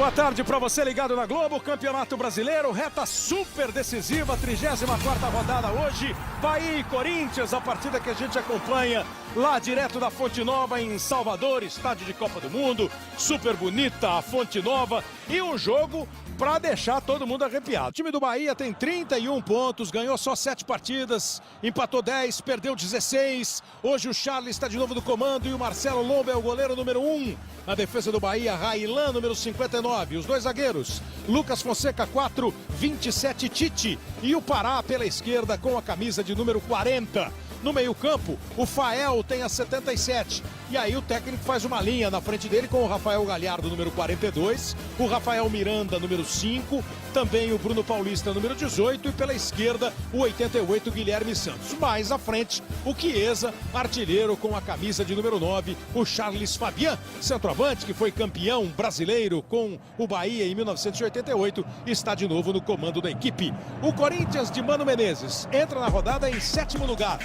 Boa tarde para você ligado na Globo, Campeonato Brasileiro, reta super decisiva, 34ª rodada hoje, Bahia e Corinthians, a partida que a gente acompanha lá direto da Fonte Nova em Salvador, estádio de Copa do Mundo, super bonita a Fonte Nova e um jogo para deixar todo mundo arrepiado. O time do Bahia tem 31 pontos, ganhou só 7 partidas, empatou 10, perdeu 16. Hoje o Charles está de novo no comando e o Marcelo Lomba é o goleiro número 1. Na defesa do Bahia, Railan, número 59. Os dois zagueiros, Lucas Fonseca, 4, 27, Tite. E o Pará pela esquerda com a camisa de número 40. No meio-campo, o Fael tem a 77. E aí o técnico faz uma linha na frente dele com o Rafael Galhardo, número 42. O Rafael Miranda, número 5. Também o Bruno Paulista, número 18. E pela esquerda, o 88, Guilherme Santos. Mais à frente, o Chiesa, artilheiro com a camisa de número 9. O Charles Fabian, centroavante, que foi campeão brasileiro com o Bahia em 1988, está de novo no comando da equipe. O Corinthians de Mano Menezes entra na rodada em 7º lugar.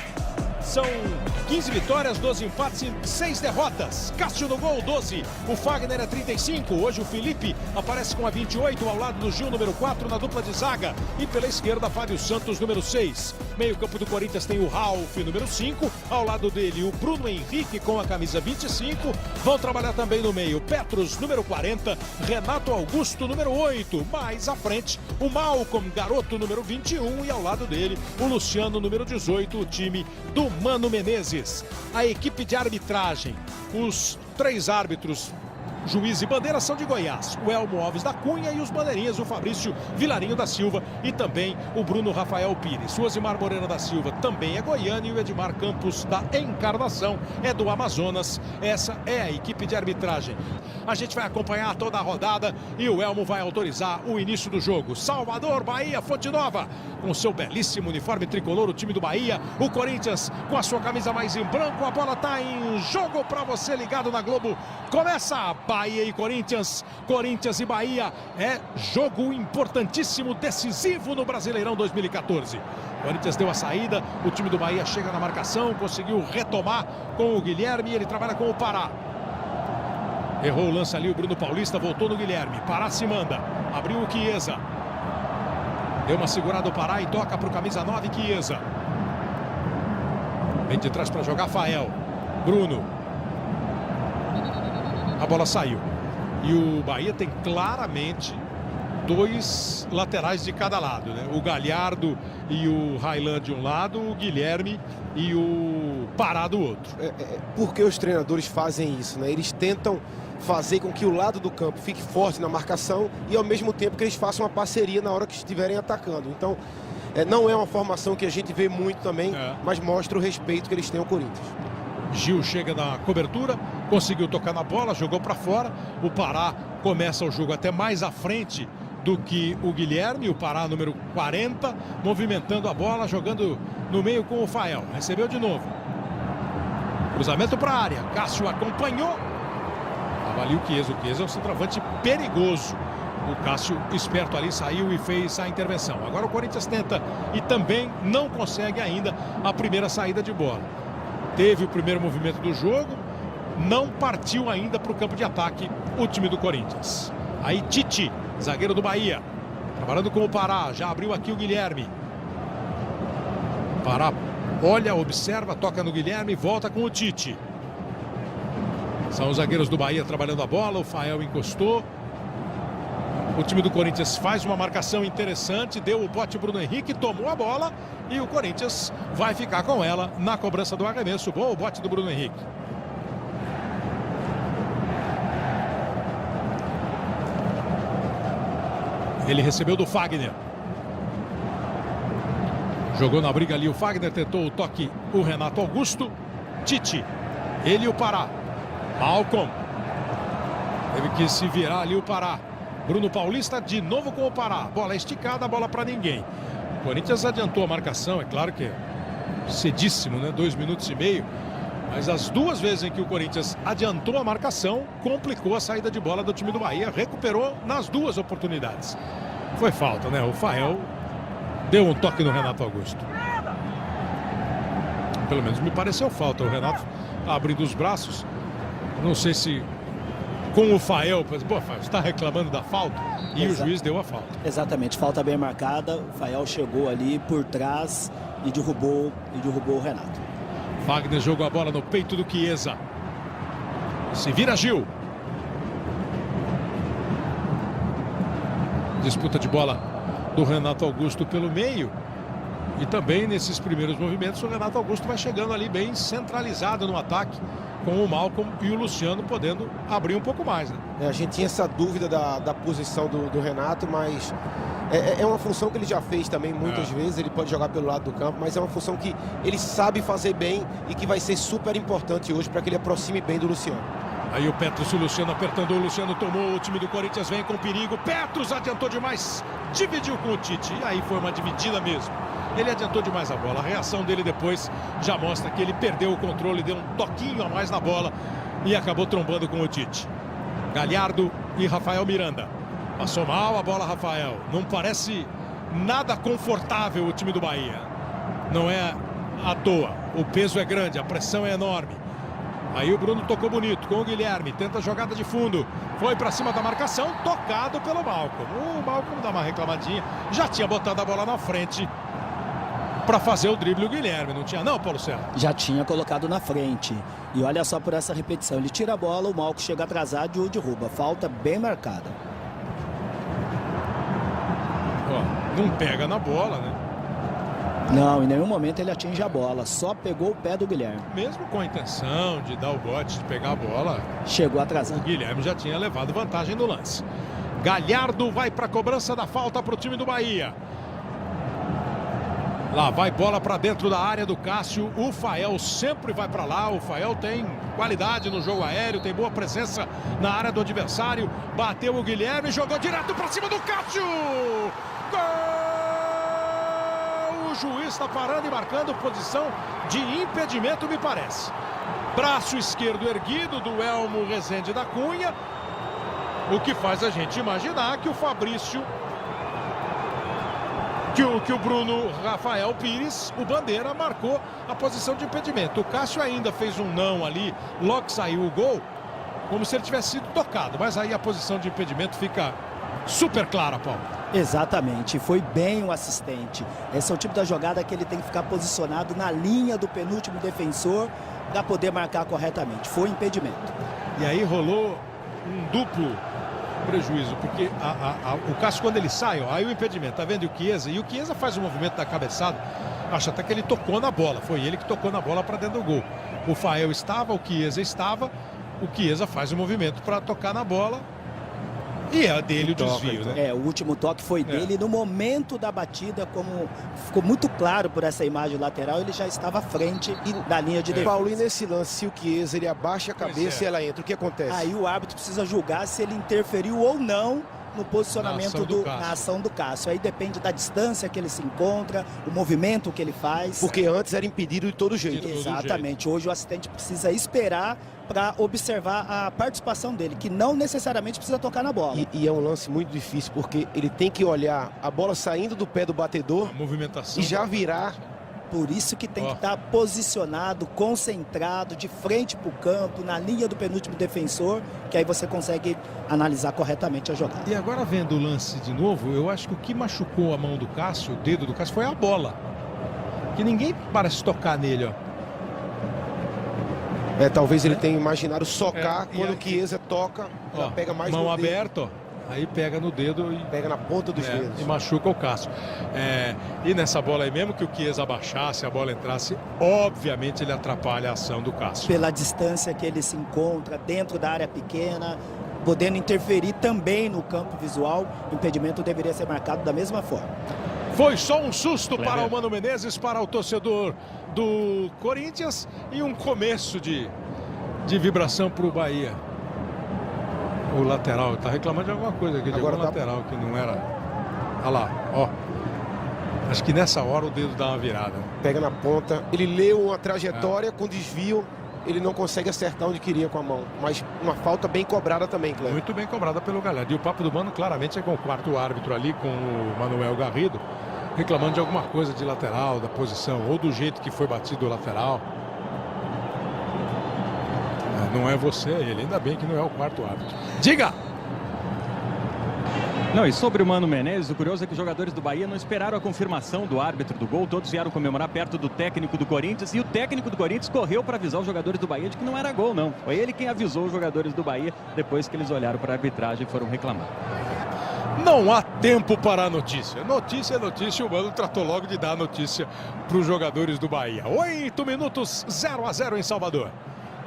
São 15 vitórias, 12 empates e 6 derrotas. Cássio no gol, 12. O Fagner é 35. Hoje o Felipe aparece com a 28 ao lado do Gil, número 4, na dupla de zaga. E pela esquerda, Fábio Santos, número 6. Meio campo do Corinthians tem o Ralf, número 5. Ao lado dele, o Bruno Henrique com a camisa 25. Vão trabalhar também no meio Petros, número 40. Renato Augusto, número 8. Mais à frente, o Malcom, garoto, número 21. E ao lado dele, o Luciano, número 18. O time do Mano Menezes. A equipe de arbitragem, os 3 árbitros, juiz e bandeira, são de Goiás. O Elmo Alves da Cunha e os bandeirinhas, o Fabrício Vilarinho da Silva e também o Bruno Rafael Pires. O Osimar Moreira da Silva também é goiano e o Edmar Campos da Encarnação é do Amazonas. Essa é a equipe de arbitragem. A gente vai acompanhar toda a rodada e o Elmo vai autorizar o início do jogo. Salvador, Bahia, Fonte Nova, com seu belíssimo uniforme tricolor, o time do Bahia. O Corinthians com a sua camisa mais em branco. A bola está em jogo para você ligado na Globo. Começa a Bahia e Corinthians, Corinthians e Bahia, é jogo importantíssimo, decisivo no Brasileirão 2014. Corinthians deu a saída, o time do Bahia chega na marcação, conseguiu retomar com o Guilherme, ele trabalha com o Pará. Errou o lance ali o Bruno Paulista, voltou no Guilherme, Pará se manda, abriu o Chiesa. Deu uma segurada o Pará e toca para o camisa 9, Chiesa. Vem de trás para jogar Fael, Bruno. A bola saiu. E o Bahia tem claramente 2 laterais de cada lado, né? O Galhardo e o Railan de um lado, o Guilherme e o Pará do outro. Porque os treinadores fazem isso, né? Eles tentam fazer com que o lado do campo fique forte na marcação e ao mesmo tempo que eles façam uma parceria na hora que estiverem atacando. Então, não é uma formação que a gente vê muito também, mas mostra o respeito que eles têm ao Corinthians. Gil chega na cobertura, conseguiu tocar na bola, jogou para fora. O Pará começa o jogo até mais à frente do que o Guilherme. O Pará, número 40, movimentando a bola, jogando no meio com o Fael. Recebeu de novo. Cruzamento para a área. Cássio acompanhou. Avalia o Chiesa. O Chiesa é um centroavante perigoso. O Cássio, esperto ali, saiu e fez a intervenção. Agora o Corinthians tenta e também não consegue ainda a primeira saída de bola. Teve o primeiro movimento do jogo, não partiu ainda para o campo de ataque o time do Corinthians. Aí Tite, zagueiro do Bahia, trabalhando com o Pará, já abriu aqui o Guilherme. Pará olha, observa, toca no Guilherme, volta com o Tite. São os zagueiros do Bahia trabalhando a bola, o Fael encostou. O time do Corinthians faz uma marcação interessante, deu o bote Bruno Henrique, tomou a bola e o Corinthians vai ficar com ela na cobrança do arremesso. Bom o bote do Bruno Henrique. Ele recebeu do Fagner. Jogou na briga ali o Fagner, tentou o toque o Renato Augusto. Tite, ele e o Pará. Malcom. Teve que se virar ali o Pará. Bruno Paulista de novo com o Pará. Bola esticada, bola para ninguém. O Corinthians adiantou a marcação, é claro que é cedíssimo, né? 2 minutos e meio. Mas as 2 vezes em que o Corinthians adiantou a marcação, complicou a saída de bola do time do Bahia. Recuperou nas 2 oportunidades. Foi falta, né? O Fael deu um toque no Renato Augusto. Pelo menos me pareceu falta. O Renato abrindo os braços. Não sei se com o Fael. Pô, Fael, está reclamando da falta e o juiz deu a falta. Exatamente, falta bem marcada. O Fael chegou ali por trás e derrubou o Renato. Wagner jogou a bola no peito do Chiesa. Se vira Gil. Disputa de bola do Renato Augusto pelo meio. E também nesses primeiros movimentos o Renato Augusto vai chegando ali bem centralizado no ataque, com o Malcom e o Luciano podendo abrir um pouco mais, né? A gente tinha essa dúvida da posição do Renato, mas é uma função que ele já fez também muitas vezes. Ele pode jogar pelo lado do campo, mas é uma função que ele sabe fazer bem e que vai ser super importante hoje para que ele aproxime bem do Luciano. Aí o Petros e o Luciano apertando, o Luciano tomou, o time do Corinthians vem com perigo. Petros adiantou demais, dividiu com o Tite, e aí foi uma dividida mesmo. Ele adiantou demais a bola, a reação dele depois já mostra que ele perdeu o controle, deu um toquinho a mais na bola e acabou trombando com o Tite. Galhardo e Rafael Miranda. Passou mal a bola, Rafael. Não parece nada confortável o time do Bahia. Não é à toa, o peso é grande, a pressão é enorme. Aí o Bruno tocou bonito com o Guilherme, tenta a jogada de fundo, foi para cima da marcação, tocado pelo Malcom. O Malcom dá uma reclamadinha, já tinha botado a bola na frente para fazer o drible o Guilherme, não tinha não, Paulo César? Já tinha colocado na frente. E olha só por essa repetição, ele tira a bola, o Malcom chega atrasado e o derruba. Falta bem marcada. Ó, não pega na bola, né? Não, em nenhum momento ele atinge a bola, só pegou o pé do Guilherme. Mesmo com a intenção de dar o bote, de pegar a bola, chegou atrasado. O Guilherme já tinha levado vantagem no lance. Galhardo vai para a cobrança da falta para o time do Bahia. Lá vai bola para dentro da área do Cássio. O Fael sempre vai para lá. O Fael tem qualidade no jogo aéreo, tem boa presença na área do adversário. Bateu o Guilherme, jogou direto para cima do Cássio. Gol! O juiz está parando e marcando posição de impedimento, me parece. Braço esquerdo erguido do Elmo Rezende da Cunha. O que faz a gente imaginar que o Fabrício, que o Bruno Rafael Pires, o Bandeira, marcou a posição de impedimento. O Cássio ainda fez um não ali, logo que saiu o gol, como se ele tivesse sido tocado. Mas aí a posição de impedimento fica super clara, Paulo. Exatamente, foi bem o assistente. Esse é o tipo da jogada que ele tem que ficar posicionado na linha do penúltimo defensor para poder marcar corretamente. Foi impedimento. E aí rolou um duplo prejuízo, porque o Cássio, quando ele sai, ó, aí o impedimento, tá vendo o Chiesa? E o Chiesa faz o movimento da cabeçada, acho até que ele tocou na bola, foi ele que tocou na bola para dentro do gol. O Fael estava, o Chiesa estava, o Chiesa faz o movimento para tocar na bola e é dele o desvio, né? O último toque foi dele no momento da batida, como ficou muito claro por essa imagem lateral, ele já estava à frente da linha de defesa. Paulo, e nesse lance, se o Chiesa ele abaixa a cabeça e ela entra, o que acontece? Aí o árbitro precisa julgar se ele interferiu ou não no posicionamento na ação do Cássio. Aí depende da distância que ele se encontra, o movimento que ele faz. Porque antes era impedido de todo jeito. Exatamente. Hoje o assistente precisa esperar para observar a participação dele, que não necessariamente precisa tocar na bola. E é um lance muito difícil, porque ele tem que olhar a bola saindo do pé do batedor, a movimentação, e já virar. Por isso que tem que estar posicionado, concentrado, de frente para o campo, na linha do penúltimo defensor, que aí você consegue analisar corretamente a jogada. E agora vendo o lance de novo, eu acho que o que machucou a mão do Cássio, o dedo do Cássio, foi a bola. Que ninguém parece tocar nele, ó. Talvez ele tenha imaginado socar quando o Chiesa toca, ela pega mais no dedo. Mão aberta, ó. Aí pega no dedo e pega na ponta dos dedos. E machuca o Cássio. E nessa bola aí, mesmo que o Chiesa abaixasse, a bola entrasse, obviamente ele atrapalha a ação do Cássio. Pela distância que ele se encontra, dentro da área pequena, podendo interferir também no campo visual, o impedimento deveria ser marcado da mesma forma. Foi só um susto para o Mano Menezes, para o torcedor do Corinthians, e um começo de vibração para o Bahia. O lateral está reclamando de alguma coisa aqui, de algum lateral que não era. Olha lá, ó. Acho que nessa hora o dedo dá uma virada. Pega na ponta. Ele leu a trajetória com desvio. Ele não consegue acertar onde queria com a mão. Mas uma falta bem cobrada também, Cleber. Muito bem cobrada pelo Galhardo. E o papo do Mano claramente é com o quarto árbitro ali, com o Manuel Garrido, reclamando de alguma coisa de lateral, da posição, ou do jeito que foi batido o lateral. Não é você, ele. Ainda bem que não é o quarto árbitro. Diga! Não, e sobre o Mano Menezes, o curioso é que os jogadores do Bahia não esperaram a confirmação do árbitro do gol. Todos vieram comemorar perto do técnico do Corinthians. E o técnico do Corinthians correu para avisar os jogadores do Bahia de que não era gol, não. Foi ele quem avisou os jogadores do Bahia depois que eles olharam para a arbitragem e foram reclamar. Não há tempo para a notícia. Notícia é notícia. O Mano tratou logo de dar a notícia para os jogadores do Bahia. 8 minutos, 0-0 em Salvador.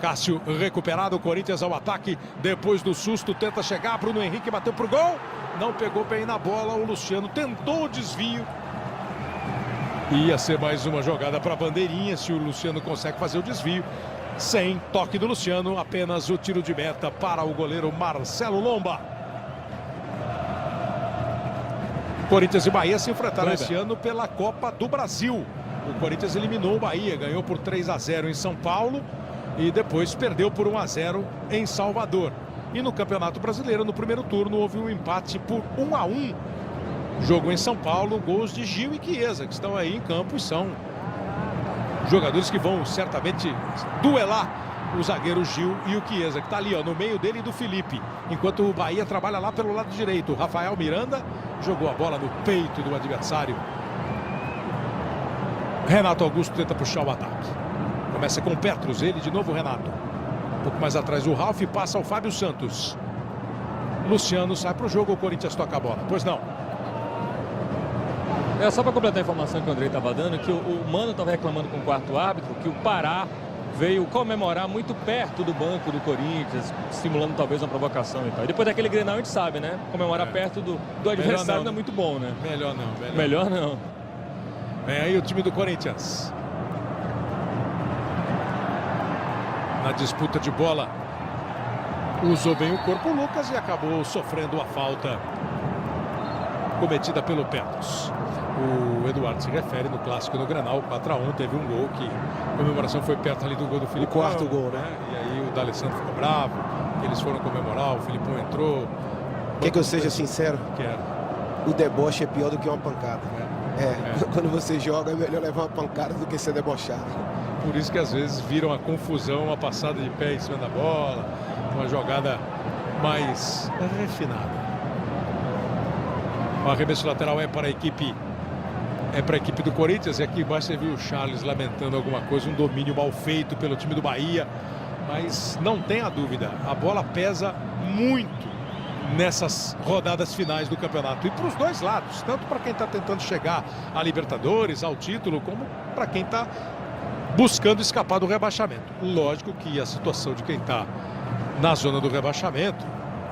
Cássio recuperado, o Corinthians ao ataque. Depois do susto, tenta chegar. Bruno Henrique bateu pro gol. Não pegou bem na bola. O Luciano tentou o desvio. Ia ser mais uma jogada para a bandeirinha, se o Luciano consegue fazer o desvio. Sem toque do Luciano, apenas o tiro de meta para o goleiro Marcelo Lomba. Corinthians e Bahia se enfrentaram esse ano pela Copa do Brasil. O Corinthians eliminou o Bahia, ganhou por 3-0 em São Paulo e depois perdeu por 1-0 em Salvador. E no Campeonato Brasileiro, no primeiro turno, houve um empate por 1-1. Jogo em São Paulo, gols de Gil e Chiesa, que estão aí em campo e são jogadores que vão certamente duelar o zagueiro Gil e o Chiesa, que está ali, ó, no meio dele e do Felipe. Enquanto o Bahia trabalha lá pelo lado direito. O Rafael Miranda jogou a bola no peito do adversário. Renato Augusto tenta puxar o ataque. Começa com o Petros, ele de novo, Renato. Um pouco mais atrás o Ralf, passa ao Fábio Santos. Luciano sai para o jogo, o Corinthians toca a bola. Pois não. Só para completar a informação que o Andrei estava dando, que o Mano estava reclamando com o quarto árbitro, que o Pará veio comemorar muito perto do banco do Corinthians, simulando talvez uma provocação e tal. E depois daquele Grenal a gente sabe, né? Comemorar perto do adversário não é muito bom, né? Melhor não. Melhor não. Vem aí o time do Corinthians. Na disputa de bola, usou bem o corpo o Lucas e acabou sofrendo a falta cometida pelo Petros. O Eduardo se refere no clássico no Grenal, 4-1, teve um gol que a comemoração foi perto ali do gol do Filipão. O quarto gol, né? E aí o D'Alessandro ficou bravo, eles foram comemorar, o Filipão entrou. Quer que eu seja sincero? Quero. O deboche é pior do que uma pancada. Quando você joga é melhor levar uma pancada do que ser debochado. Por isso que às vezes viram a confusão, uma passada de pé em cima da bola, uma jogada mais refinada. O arremesso lateral é para a equipe do Corinthians. E aqui embaixo você viu o Charles lamentando alguma coisa, um domínio mal feito pelo time do Bahia. Mas não tenha dúvida, a bola pesa muito nessas rodadas finais do campeonato. E para os dois lados, tanto para quem está tentando chegar à Libertadores, ao título, como para quem está buscando escapar do rebaixamento. Lógico que a situação de quem está na zona do rebaixamento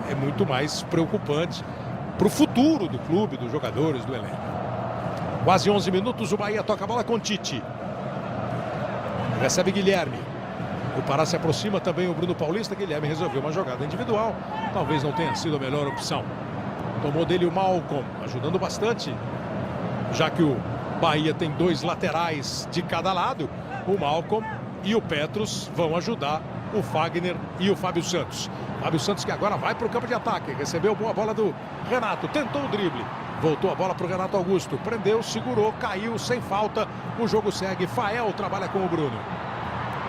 é muito mais preocupante para o futuro do clube, dos jogadores, do elenco. Quase 11 minutos, o Bahia toca a bola com Tite. Recebe Guilherme. O Pará se aproxima também o Bruno Paulista. Guilherme resolveu uma jogada individual. Talvez não tenha sido a melhor opção. Tomou dele o Malcom, ajudando bastante. Já que o Bahia tem dois laterais de cada lado, o Malcom e o Petros vão ajudar o Fagner e o Fábio Santos. Fábio Santos que agora vai para o campo de ataque. Recebeu boa bola do Renato. Tentou o drible. Voltou a bola para o Renato Augusto. Prendeu, segurou, caiu sem falta. O jogo segue. Fael trabalha com o Bruno.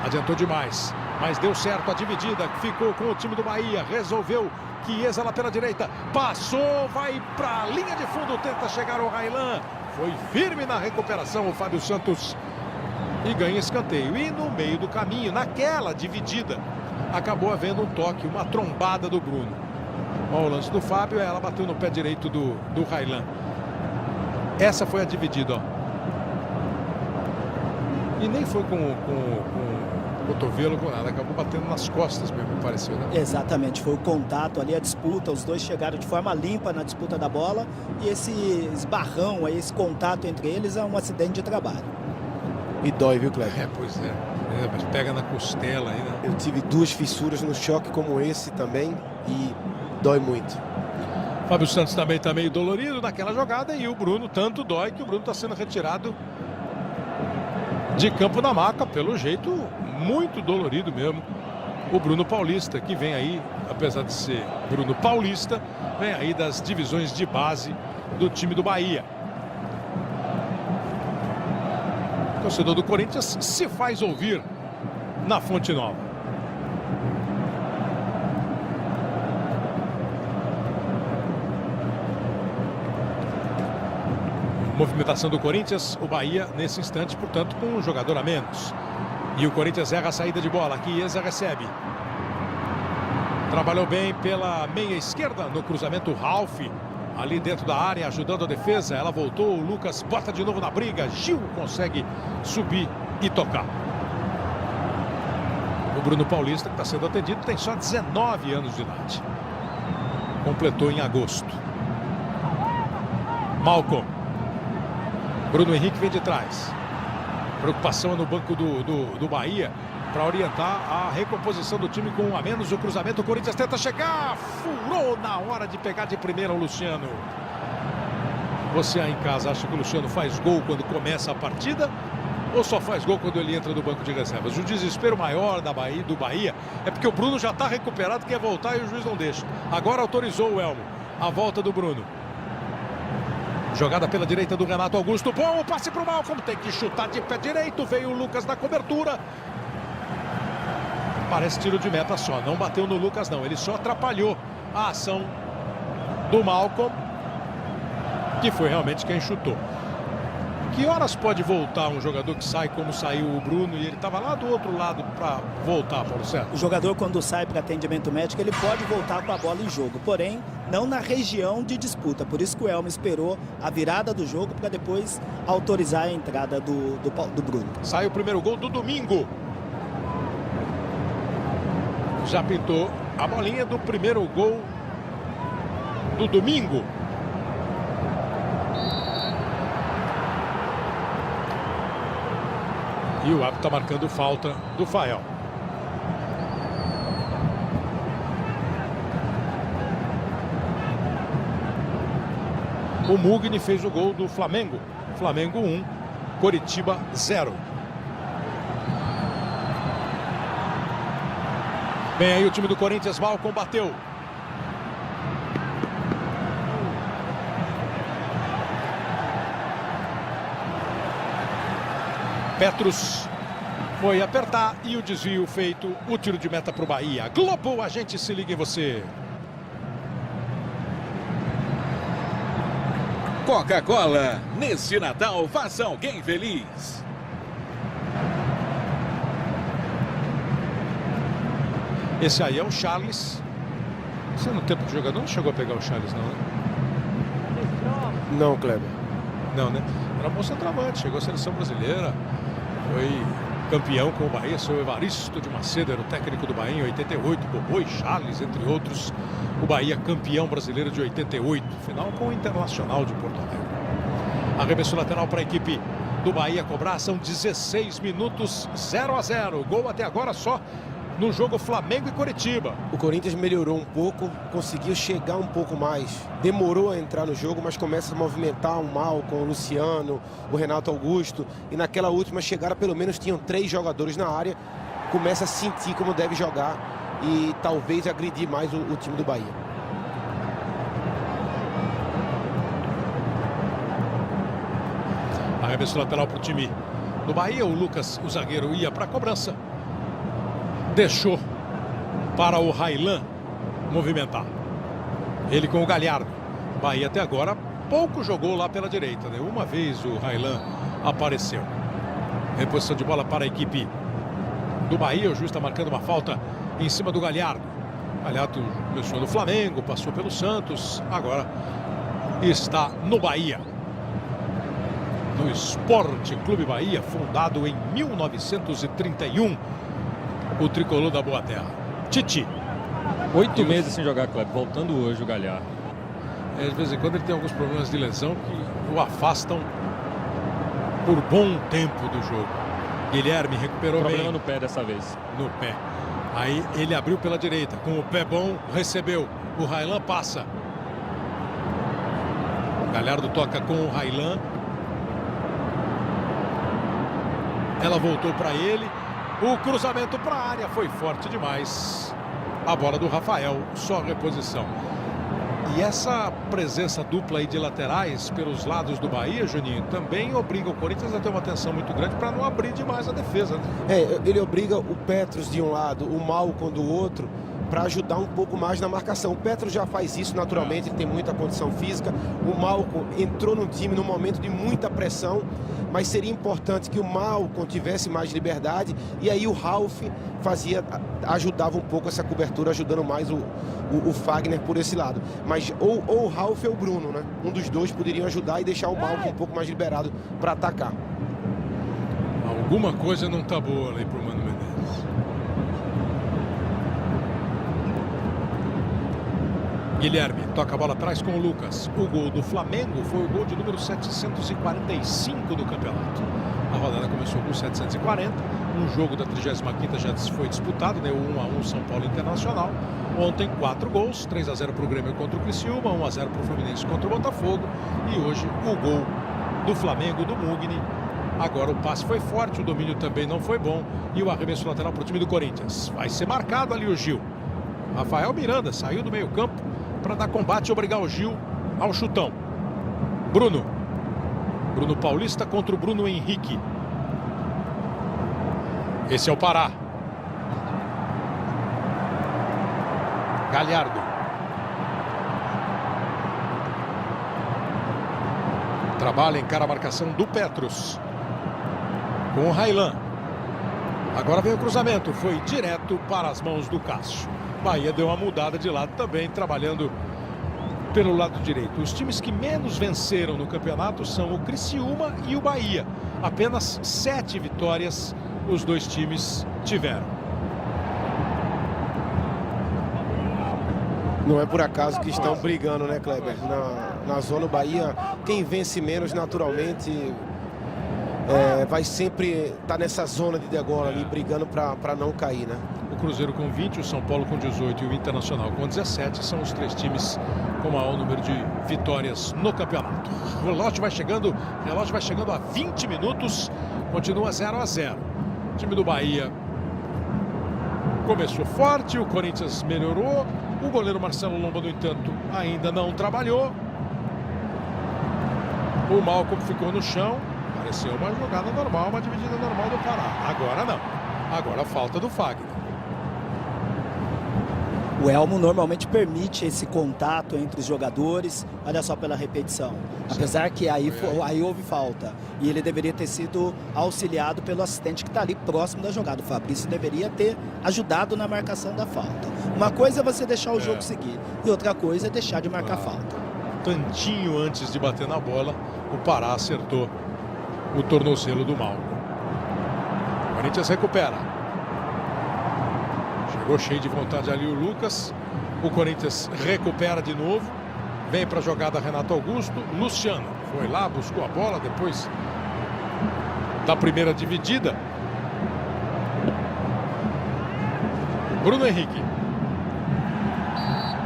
Adiantou demais, mas deu certo a dividida. Ficou com o time do Bahia. Resolveu. Chiesa lá pela direita. Passou, vai para a linha de fundo. Tenta chegar o Railan. Foi firme na recuperação o Fábio Santos. E ganha escanteio. E no meio do caminho, naquela dividida, acabou havendo um toque, uma trombada do Bruno. Olha o lance do Fábio, ela bateu no pé direito do Railan. Essa foi a dividida, ó. E nem foi com o cotovelo, com nada. Acabou batendo nas costas mesmo, pareceu, né? Exatamente, foi o contato ali, a disputa. Os dois chegaram de forma limpa na disputa da bola. E esse esbarrão aí, esse contato entre eles é um acidente de trabalho. E dói, viu, Cleber? Pois é. Mas pega na costela aí, né? Eu tive duas fissuras no choque como esse também e dói muito. Fábio Santos também está meio dolorido naquela jogada e o Bruno tanto dói que o Bruno está sendo retirado de campo na maca, pelo jeito muito dolorido mesmo. O Bruno Paulista, que vem aí, apesar de ser Bruno Paulista, vem aí das divisões de base do time do Bahia. O torcedor do Corinthians se faz ouvir na Fonte Nova. Movimentação do Corinthians, o Bahia nesse instante, portanto, com um jogador a menos. E o Corinthians erra a saída de bola. Aqui Chiesa recebe. Trabalhou bem pela meia esquerda no cruzamento Ralf. Ali dentro da área, ajudando a defesa. Ela voltou, o Lucas bota de novo na briga. Gil consegue subir e tocar. O Bruno Paulista, que está sendo atendido, tem só 19 anos de idade. Completou em agosto. Malcom. Bruno Henrique vem de trás. Preocupação no banco do Bahia para orientar a recomposição do time com um a menos. O cruzamento, o Corinthians tenta chegar. Furou na hora de pegar de primeira o Luciano. Você aí em casa acha que o Luciano faz gol quando começa a partida? Ou só faz gol quando ele entra no banco de reservas? O desespero maior do Bahia é porque o Bruno já está recuperado, quer voltar e o juiz não deixa. Agora autorizou o Elmo. A volta do Bruno. Jogada pela direita do Renato Augusto. Bom, o passe para o Malcom. Tem que chutar de pé direito. Veio o Lucas na cobertura. Parece tiro de meta só. Não bateu no Lucas, não. Ele só atrapalhou a ação do Malcom, que foi realmente quem chutou. Que horas pode voltar um jogador que sai como saiu o Bruno e ele estava lá do outro lado para voltar, Paulo César? O jogador, quando sai para atendimento médico, ele pode voltar com a bola em jogo, porém não na região de disputa. Por isso que o Elmo esperou a virada do jogo para depois autorizar a entrada do Bruno. Sai o primeiro gol do domingo. Já pintou a bolinha do primeiro gol do domingo. E o árbitro está marcando falta do Fael. O Mugni fez o gol do Flamengo. Flamengo 1, Coritiba 0. Bem aí o time do Corinthians, Malcom bateu. Petrus foi apertar e o desvio feito, o tiro de meta para o Bahia. Globo, a gente se liga em você. Coca-Cola, neste Natal, faça alguém feliz. Esse aí é o Charles. Você no tempo de jogador não chegou a pegar o Charles, não, né? Não, Kleber. Não, né? Era bom centroavante, chegou à seleção brasileira. Foi campeão com o Bahia, seu Evaristo de Macedo era o técnico do Bahia em 88, Bobô e Charles, entre outros. O Bahia campeão brasileiro de 88, final com o Internacional de Porto Alegre. Arremesso lateral para a equipe do Bahia cobrar, são 16 minutos, 0-0. Gol até agora só no jogo Flamengo e Coritiba. O Corinthians melhorou um pouco, conseguiu chegar um pouco mais. Demorou a entrar no jogo, mas começa a movimentar o Malcom, o Luciano, o Renato Augusto. E naquela última chegada, pelo menos tinham 3 jogadores na área. Começa a sentir como deve jogar e talvez agredir mais o time do Bahia. Arremesso lateral para o time do Bahia. O Lucas, o zagueiro, ia para a cobrança. Deixou para o Railan movimentar. Ele com o Galhardo. Bahia até agora pouco jogou lá pela direita, né? Uma vez o Railan apareceu. Reposição de bola para a equipe do Bahia. O juiz está marcando uma falta em cima do Galhardo. Galhardo começou no Flamengo, passou pelo Santos, agora está no Bahia. No Esporte Clube Bahia, fundado em 1931. O tricolor da Boa Terra. Titi. 8 meses sem jogar, Kleber. Voltando hoje o Galhardo. De vez em quando ele tem alguns problemas de lesão que o afastam por bom tempo do jogo. Guilherme recuperou bem. Problema no pé dessa vez. No pé. Aí ele abriu pela direita. Com o pé bom, recebeu. O Railan passa. Galhardo toca com o Railan. Ela voltou para ele. O cruzamento para a área foi forte demais. A bola do Rafael, só reposição. E essa presença dupla aí de laterais pelos lados do Bahia, Juninho, também obriga o Corinthians a ter uma atenção muito grande para não abrir demais a defesa, né? Ele obriga o Petrus de um lado, o Malcom do outro, para ajudar um pouco mais na marcação. O Petros já faz isso naturalmente, ele tem muita condição física. O Malcom entrou no time num momento de muita pressão, mas seria importante que o Malcom tivesse mais liberdade, e aí o Ralf ajudava um pouco essa cobertura, ajudando mais o Fagner por esse lado. Mas ou o Ralf ou o Bruno, né? Um dos dois poderiam ajudar e deixar o Malcom um pouco mais liberado para atacar. Alguma coisa não tá boa ali pro Mano Menezes. Guilherme toca a bola atrás com o Lucas. O gol do Flamengo foi o gol de número 745 do campeonato. A rodada começou com 740. Um jogo da 35ª já foi disputado, né? O 1-1 São Paulo Internacional. Ontem 4 gols, 3-0 para o Grêmio contra o Criciúma, 1-0 para o Fluminense contra o Botafogo. E hoje o gol do Flamengo, do Mugni. Agora o passe foi forte, o domínio também não foi bom. E o arremesso lateral para o time do Corinthians. Vai ser marcado ali o Gil. Rafael Miranda saiu do meio campo para dar combate e obrigar o Gil ao chutão. Bruno Paulista contra o Bruno Henrique. Esse é o Pará. Galhardo. Trabalha, encara a marcação do Petros. Com o Railan. Agora vem o cruzamento. Foi direto para as mãos do Cássio. Bahia deu uma mudada de lado também, trabalhando pelo lado direito. Os times que menos venceram no campeonato são o Criciúma e o Bahia. Apenas 7 vitórias os dois times tiveram. Não é por acaso que estão brigando, né, Kleber? Na zona Bahia, quem vence menos naturalmente vai sempre estar nessa zona de degola ali, brigando para não cair, né? O Cruzeiro com 20, o São Paulo com 18 e o Internacional com 17 são os 3 times com maior número de vitórias no campeonato. O relógio vai chegando a 20 minutos, continua 0-0. O time do Bahia começou forte, o Corinthians melhorou, o goleiro Marcelo Lomba, no entanto, ainda não trabalhou. O Malcom ficou no chão, pareceu uma jogada normal, uma dividida normal do Pará. Agora não, agora falta do Fagner. O Elmo normalmente permite esse contato entre os jogadores. Olha só pela repetição. Apesar que aí houve falta. E ele deveria ter sido auxiliado pelo assistente que está ali próximo da jogada. O Fabrício deveria ter ajudado na marcação da falta. Uma coisa é você deixar o jogo seguir. E outra coisa é deixar de marcar falta. Tantinho antes de bater na bola, o Pará acertou o tornozelo do Malcom. O Corinthians recupera. Chegou cheio de vontade ali o Lucas. O Corinthians recupera de novo. Vem para a jogada Renato Augusto. Luciano foi lá, buscou a bola depois da primeira dividida. Bruno Henrique.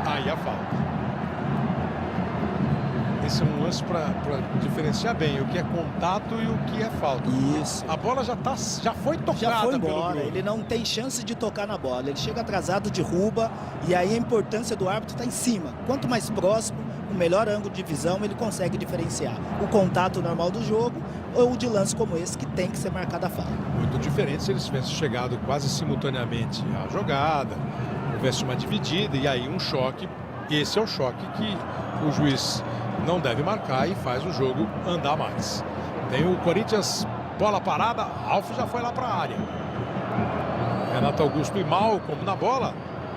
Aí a falta. Esse é um lance para diferenciar bem o que é contato e o que é falta. Isso. A bola já foi tocada. Já foi embora. Pelo Bruno. Ele não tem chance de tocar na bola. Ele chega atrasado, derruba. E aí a importância do árbitro está em cima. Quanto mais próximo, o melhor ângulo de visão ele consegue diferenciar o contato normal do jogo ou de lance como esse que tem que ser marcada a falta. Muito diferente se eles tivessem chegado quase simultaneamente à jogada, houvesse uma dividida e aí um choque. Esse é o choque que o juiz não deve marcar e faz o jogo andar mais. Tem o Corinthians, bola parada, Ralf já foi lá para a área. Renato Augusto e Malcom na bola,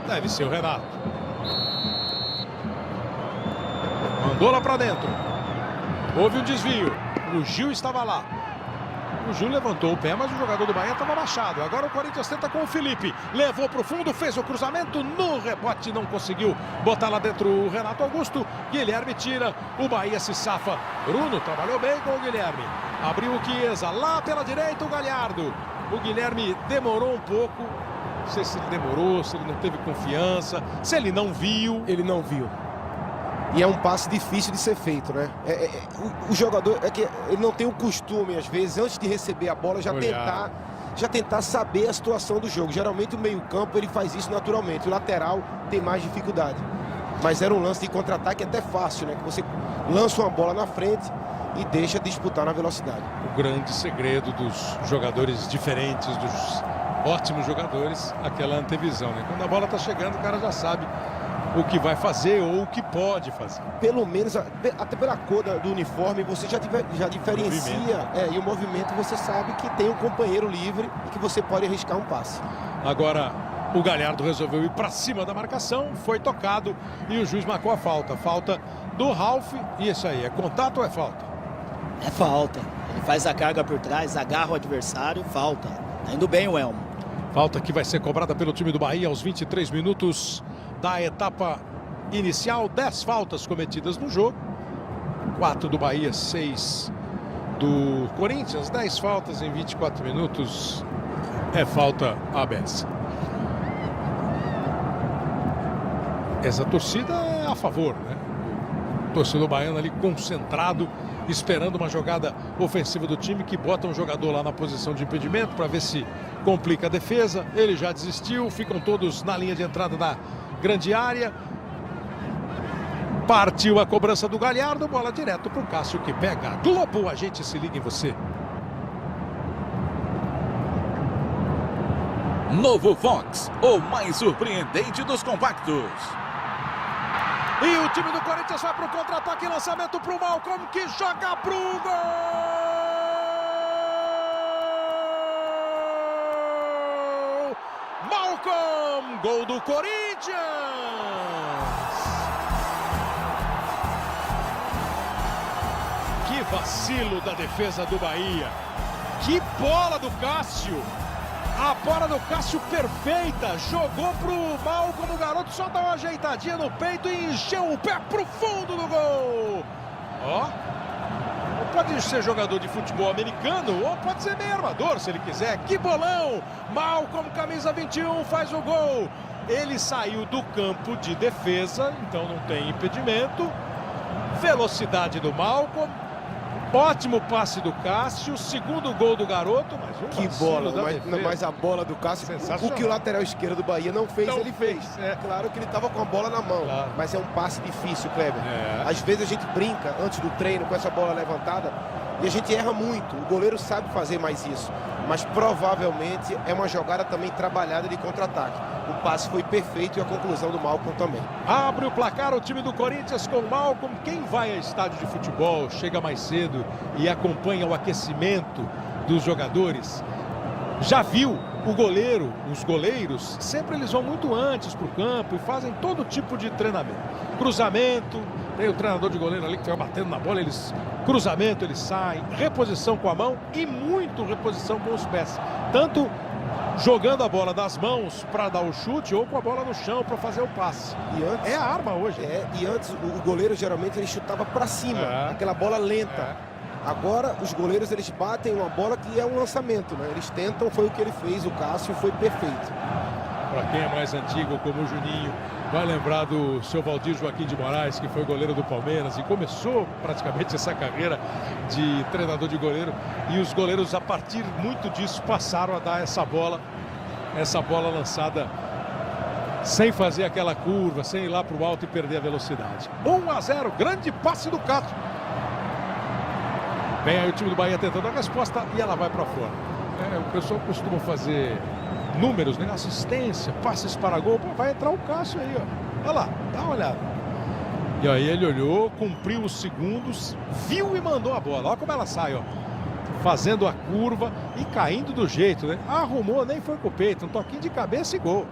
deve ser o Renato. Mandou lá para dentro. Houve um desvio, o Gil estava lá. O Gil levantou o pé, mas o jogador do Bahia estava abaixado. Agora o Corinthians tenta com o Felipe. Levou para o fundo, fez o cruzamento. No rebote não conseguiu botar lá dentro o Renato Augusto. Guilherme tira, o Bahia se safa. Bruno trabalhou bem com o Guilherme. Abriu o Chiesa, lá pela direita o Galhardo. O Guilherme demorou um pouco. Não sei se ele demorou, se ele não teve confiança, se ele não viu. Ele não viu. E é um passe difícil de ser feito, né? O jogador é que ele não tem o costume, às vezes, antes de receber a bola, já tentar saber a situação do jogo. Geralmente o meio-campo ele faz isso naturalmente. O lateral tem mais dificuldade. Mas era um lance de contra-ataque até fácil, né? Que você lança uma bola na frente e deixa disputar na velocidade. O grande segredo dos jogadores diferentes, dos ótimos jogadores, aquela antevisão, né? Quando a bola está chegando, o cara já sabe o que vai fazer ou o que pode fazer. Pelo menos, até pela cor do uniforme, você já diferencia. E o movimento você sabe que tem um companheiro livre e que você pode arriscar um passe. Agora, o Galhardo resolveu ir para cima da marcação, foi tocado e o juiz marcou a falta. Falta do Ralf, e isso aí, é contato ou é falta? É falta. Ele faz a carga por trás, agarra o adversário, falta. Tá indo bem o Elmo. Falta que vai ser cobrada pelo time do Bahia aos 23 minutos da etapa inicial. 10 faltas cometidas no jogo. 4 do Bahia, 6 do Corinthians. 10 faltas em 24 minutos. É falta à beça. Essa torcida é a favor, né? O torcedor baiano ali concentrado, esperando uma jogada ofensiva do time que bota um jogador lá na posição de impedimento para ver se complica a defesa. Ele já desistiu, ficam todos na linha de entrada da grande área. Partiu a cobrança do Galhardo, bola direto para o Cássio que pega. Globo, a gente se liga em você. Novo Fox, o mais surpreendente dos compactos. E o time do Corinthians vai para o contra-ataque, lançamento para o Malcom, que joga para o gol! Malcom, gol do Corinthians! Que vacilo da defesa do Bahia! Que bola do Cássio! A bola do Cássio perfeita, jogou pro Malcom, o garoto só dá uma ajeitadinha no peito e encheu o pé pro fundo do gol. Ó, pode ser jogador de futebol americano ou pode ser meio armador se ele quiser. Que bolão! Malcom, camisa 21, faz o gol. Ele saiu do campo de defesa, então não tem impedimento. Velocidade do Malcom. Ótimo passe do Cássio, segundo gol do garoto, mas que bola, mas a bola do Cássio, o que o lateral esquerdo do Bahia não fez, ele fez. É claro que ele estava com a bola na mão, mas é um passe difícil, Kleber. Às vezes a gente brinca antes do treino com essa bola levantada e a gente erra muito. O goleiro sabe fazer mais isso, mas provavelmente é uma jogada também trabalhada de contra-ataque. O passe foi perfeito e a conclusão do Malcom também. Abre o placar o time do Corinthians com o Malcom. Quem vai a estádio de futebol, chega mais cedo e acompanha o aquecimento dos jogadores, já viu o goleiro, os goleiros, sempre eles vão muito antes para o campo e fazem todo tipo de treinamento. Cruzamento, tem o treinador de goleiro ali que vai batendo na bola, cruzamento, eles saem, reposição com a mão e muito reposição com os pés. Tanto jogando a bola das mãos para dar o chute ou com a bola no chão para fazer o passe. E antes, é a arma hoje. E antes o goleiro geralmente ele chutava para cima, aquela bola lenta. Agora os goleiros eles batem uma bola que é um lançamento, né? Eles tentam, foi o que ele fez, o Cássio foi perfeito. Para quem é mais antigo, como o Juninho, vai lembrar do seu Valdir Joaquim de Moraes, que foi goleiro do Palmeiras e começou praticamente essa carreira de treinador de goleiro. E os goleiros, a partir muito disso, passaram a dar essa bola lançada sem fazer aquela curva, sem ir lá para o alto e perder a velocidade. 1-0, grande passe do Cássio. Vem aí o time do Bahia tentando a resposta e ela vai para fora. O pessoal costuma fazer números, né? Assistência, passes para gol. Pô, vai entrar o Cássio aí, ó. Olha lá, dá uma olhada. E aí ele olhou, cumpriu os segundos, viu e mandou a bola. Olha como ela sai, ó. Fazendo a curva e caindo do jeito, né? Arrumou, nem foi com o peito. Um toquinho de cabeça e gol.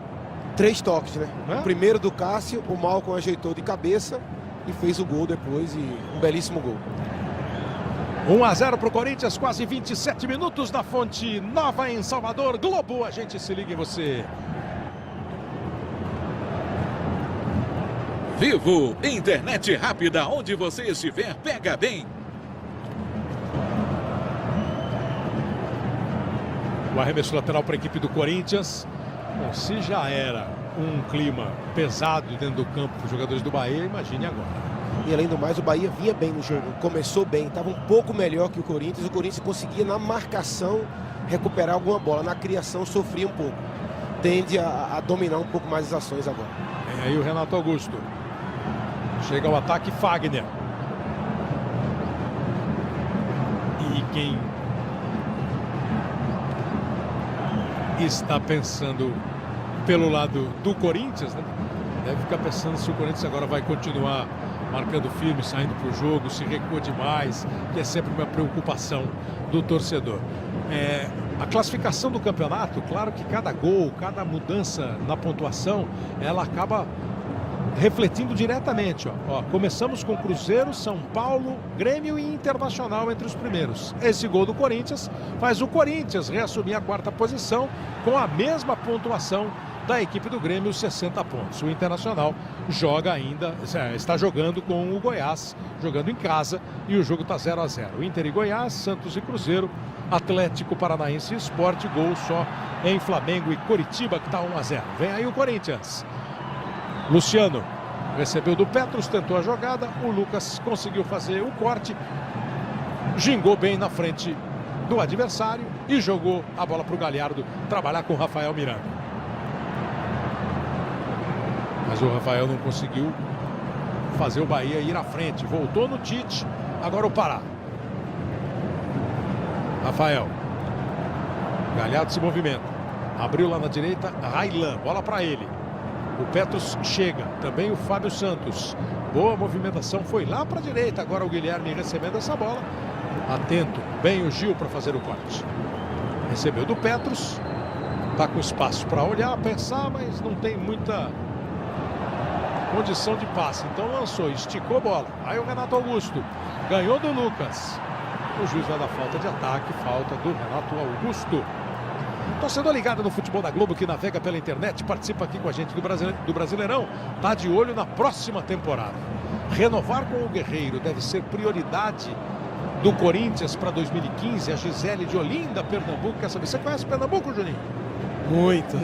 3 toques, né? O primeiro do Cássio, o Malcom ajeitou de cabeça e fez o gol depois, e um belíssimo gol. 1-0 para o Corinthians, quase 27 minutos na Fonte Nova em Salvador. Globo, a gente se liga em você. Vivo, internet rápida, onde você estiver, pega bem. O arremesso lateral para a equipe do Corinthians. Bom, se já era um clima pesado dentro do campo para os jogadores do Bahia, imagine agora. E além do mais, o Bahia vinha bem no jogo, começou bem, estava um pouco melhor que o Corinthians conseguia na marcação recuperar alguma bola, na criação sofria um pouco, tende a dominar um pouco mais as ações agora. Vem aí o Renato Augusto, chega ao ataque Fagner, está pensando pelo lado do Corinthians, né? Deve ficar pensando se o Corinthians agora vai continuar marcando firme, saindo para o jogo, se recua demais, que é sempre uma preocupação do torcedor. A classificação do campeonato, claro que cada gol, cada mudança na pontuação, ela acaba refletindo diretamente. Começamos com Cruzeiro, São Paulo, Grêmio e Internacional entre os primeiros. Esse gol do Corinthians faz o Corinthians reassumir a 4ª posição com a mesma pontuação da equipe do Grêmio, 60 pontos. O Internacional está jogando com o Goiás, jogando em casa, e o jogo está 0-0. Inter e Goiás, Santos e Cruzeiro, Atlético Paranaense e Sport, gol só em Flamengo e Coritiba, que está 1-0. Vem aí o Corinthians. Luciano recebeu do Petros, tentou a jogada, o Lucas conseguiu fazer o corte, gingou bem na frente do adversário e jogou a bola para o Galhardo trabalhar com o Rafael Miranda. Mas o Rafael não conseguiu fazer o Bahia ir à frente. Voltou no Tite, agora o Pará. Rafael. Galhardo se movimenta. Abriu lá na direita, Railan, bola para ele. O Petros chega, também o Fábio Santos. Boa movimentação, foi lá para a direita. Agora o Guilherme recebendo essa bola. Atento, bem o Gil para fazer o corte. Recebeu do Petros. Está com espaço para olhar, pensar, mas não tem muita condição de passe. Então lançou, esticou a bola. Aí o Renato Augusto ganhou do Lucas. O juiz vai dar falta de ataque, falta do Renato Augusto. Torcedor ligado no Futebol da Globo, que navega pela internet, participa aqui com a gente do Brasileirão, tá de olho na próxima temporada. Renovar com o Guerreiro deve ser prioridade do Corinthians para 2015. A Gisele de Olinda, Pernambuco, quer saber? Você conhece Pernambuco, Juninho? Muito.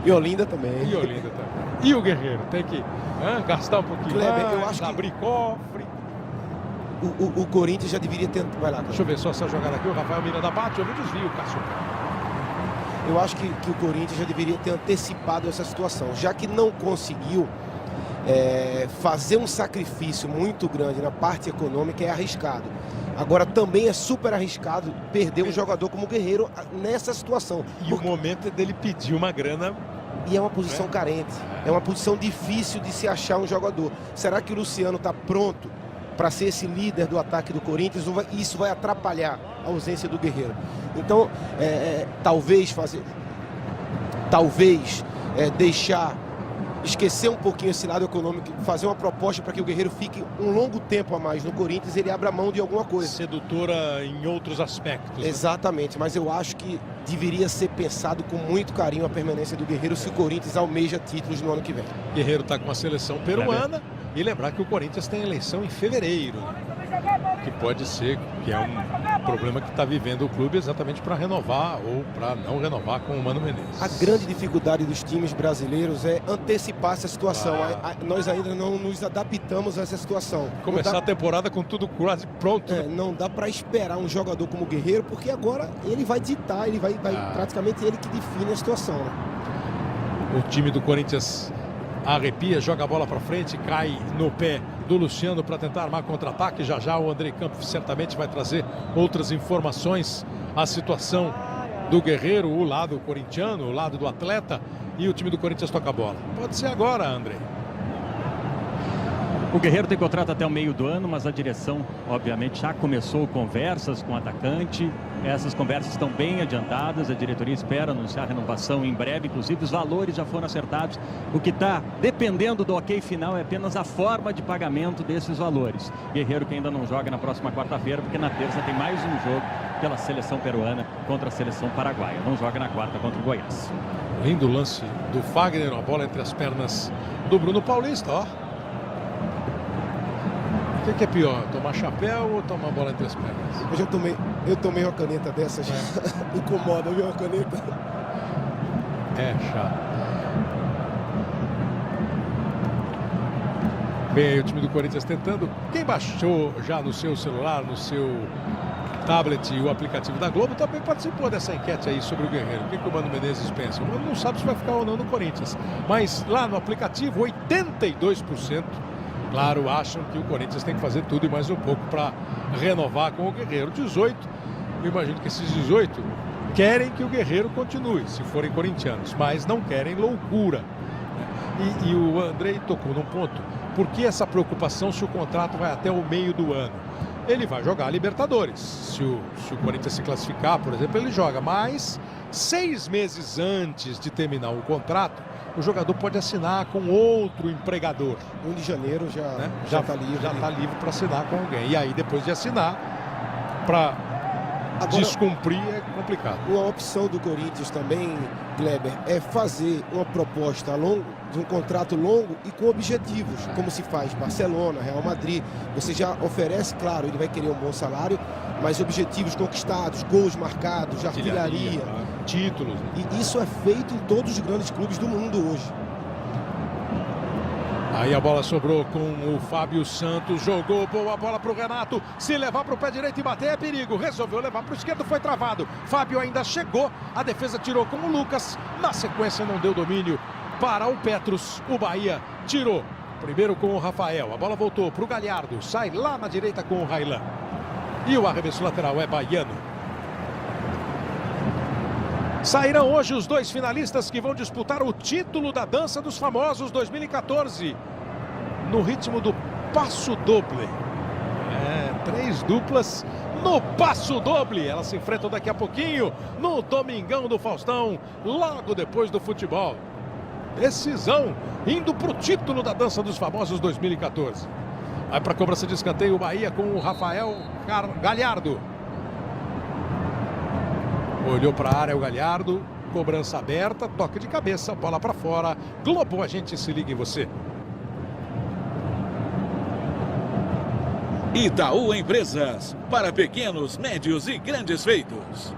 E Olinda também. E o Guerreiro tem que gastar um pouquinho Kleber, mais, eu acho que abrir cofre. O Corinthians já deveria ter... Vai lá, Deixa eu ver só essa jogada aqui. O Rafael Miranda bate, houve desvio, Cássio. Eu acho que o Corinthians já deveria ter antecipado essa situação, já que não conseguiu fazer um sacrifício muito grande na parte econômica. É arriscado. Agora também é super arriscado perder um jogador como o Guerreiro nessa situação. E o momento é dele pedir uma grana. E é uma posição carente, é uma posição difícil de se achar um jogador. Será que o Luciano está pronto para ser esse líder do ataque do Corinthians? Isso vai atrapalhar a ausência do Guerreiro. Então, talvez esquecer um pouquinho esse lado econômico, fazer uma proposta para que o Guerreiro fique um longo tempo a mais no Corinthians, ele abra mão de alguma coisa. Sedutora em outros aspectos. Exatamente, mas eu acho que deveria ser pensado com muito carinho a permanência do Guerreiro se o Corinthians almeja títulos no ano que vem. Guerreiro está com a seleção peruana. E lembrar que o Corinthians tem eleição em fevereiro, que pode ser, que é um problema que está vivendo o clube exatamente para renovar ou para não renovar com o Mano Menezes. A grande dificuldade dos times brasileiros é antecipar essa situação. Nós ainda não nos adaptamos a essa situação. Começar a temporada com tudo quase pronto. Não dá para esperar um jogador como o Guerreiro, porque agora ele vai ditar, ele vai praticamente ele que define a situação. Né? O time do Corinthians arrepia, joga a bola para frente, cai no pé do Luciano para tentar armar contra-ataque. Já o Andrei Campos certamente vai trazer outras informações. A situação do Guerreiro, o lado corintiano, o lado do atleta, e o time do Corinthians toca a bola. Pode ser agora, Andrei. O Guerreiro tem contrato até o meio do ano, mas a direção, obviamente, já começou conversas com o atacante. Essas conversas estão bem adiantadas. A diretoria espera anunciar a renovação em breve. Inclusive, os valores já foram acertados. O que está dependendo do ok final é apenas a forma de pagamento desses valores. Guerreiro que ainda não joga na próxima quarta-feira, porque na terça tem mais um jogo pela seleção peruana contra a seleção paraguaia. Não joga na quarta contra o Goiás. Lindo lance do Fagner, a bola entre as pernas do Bruno Paulista, ó. O que é pior, tomar chapéu ou tomar bola entre as pernas? Eu tomei uma caneta dessas. Incomoda, viu, uma caneta? É chato. Bem, aí o time do Corinthians tentando. Quem baixou já no seu celular, no seu tablet, o aplicativo da Globo, também participou dessa enquete aí sobre o Guerreiro. O que o Mano Menezes pensa? O Mano não sabe se vai ficar ou não no Corinthians. Mas lá no aplicativo, 82%. Claro, acham que o Corinthians tem que fazer tudo e mais um pouco para renovar com o Guerreiro. 18, eu imagino que esses 18 querem que o Guerreiro continue, se forem corintianos, mas não querem loucura. E o Andrei tocou num ponto. Por que essa preocupação se o contrato vai até o meio do ano? Ele vai jogar a Libertadores. Se o Corinthians se classificar, por exemplo, ele joga. Mas 6 meses antes de terminar o contrato, o jogador pode assinar com outro empregador. 1 de janeiro já está livre. Já está livre para assinar com alguém. E aí, depois de assinar, para descumprir é complicado. Uma opção do Corinthians também, Kleber, é fazer uma proposta de um contrato longo e com objetivos, como se faz Barcelona, Real Madrid. Você já oferece, claro, ele vai querer um bom salário, mas objetivos conquistados, gols marcados, artilharia, títulos. E isso é feito em todos os grandes clubes do mundo hoje. Aí a bola sobrou com o Fábio Santos, jogou boa bola para o Renato, se levar para o pé direito e bater é perigo, resolveu levar para o esquerdo, foi travado, Fábio ainda chegou, a defesa tirou com o Lucas, na sequência não deu domínio para o Petrus, o Bahia tirou, primeiro com o Rafael, a bola voltou para o Galhardo, sai lá na direita com o Railan, e o arremesso lateral é baiano. Sairão hoje os 2 finalistas que vão disputar o título da Dança dos Famosos 2014. No ritmo do passo doble. 3 duplas no passo doble. Elas se enfrentam daqui a pouquinho no Domingão do Faustão, logo depois do futebol. Decisão indo para o título da Dança dos Famosos 2014. Vai para a cobrança de escanteio o Bahia com o Rafael Galhardo. Olhou para a área o Galhardo, cobrança aberta, toque de cabeça, bola para fora. Globo, a gente se liga em você. Itaú Empresas, para pequenos, médios e grandes feitos.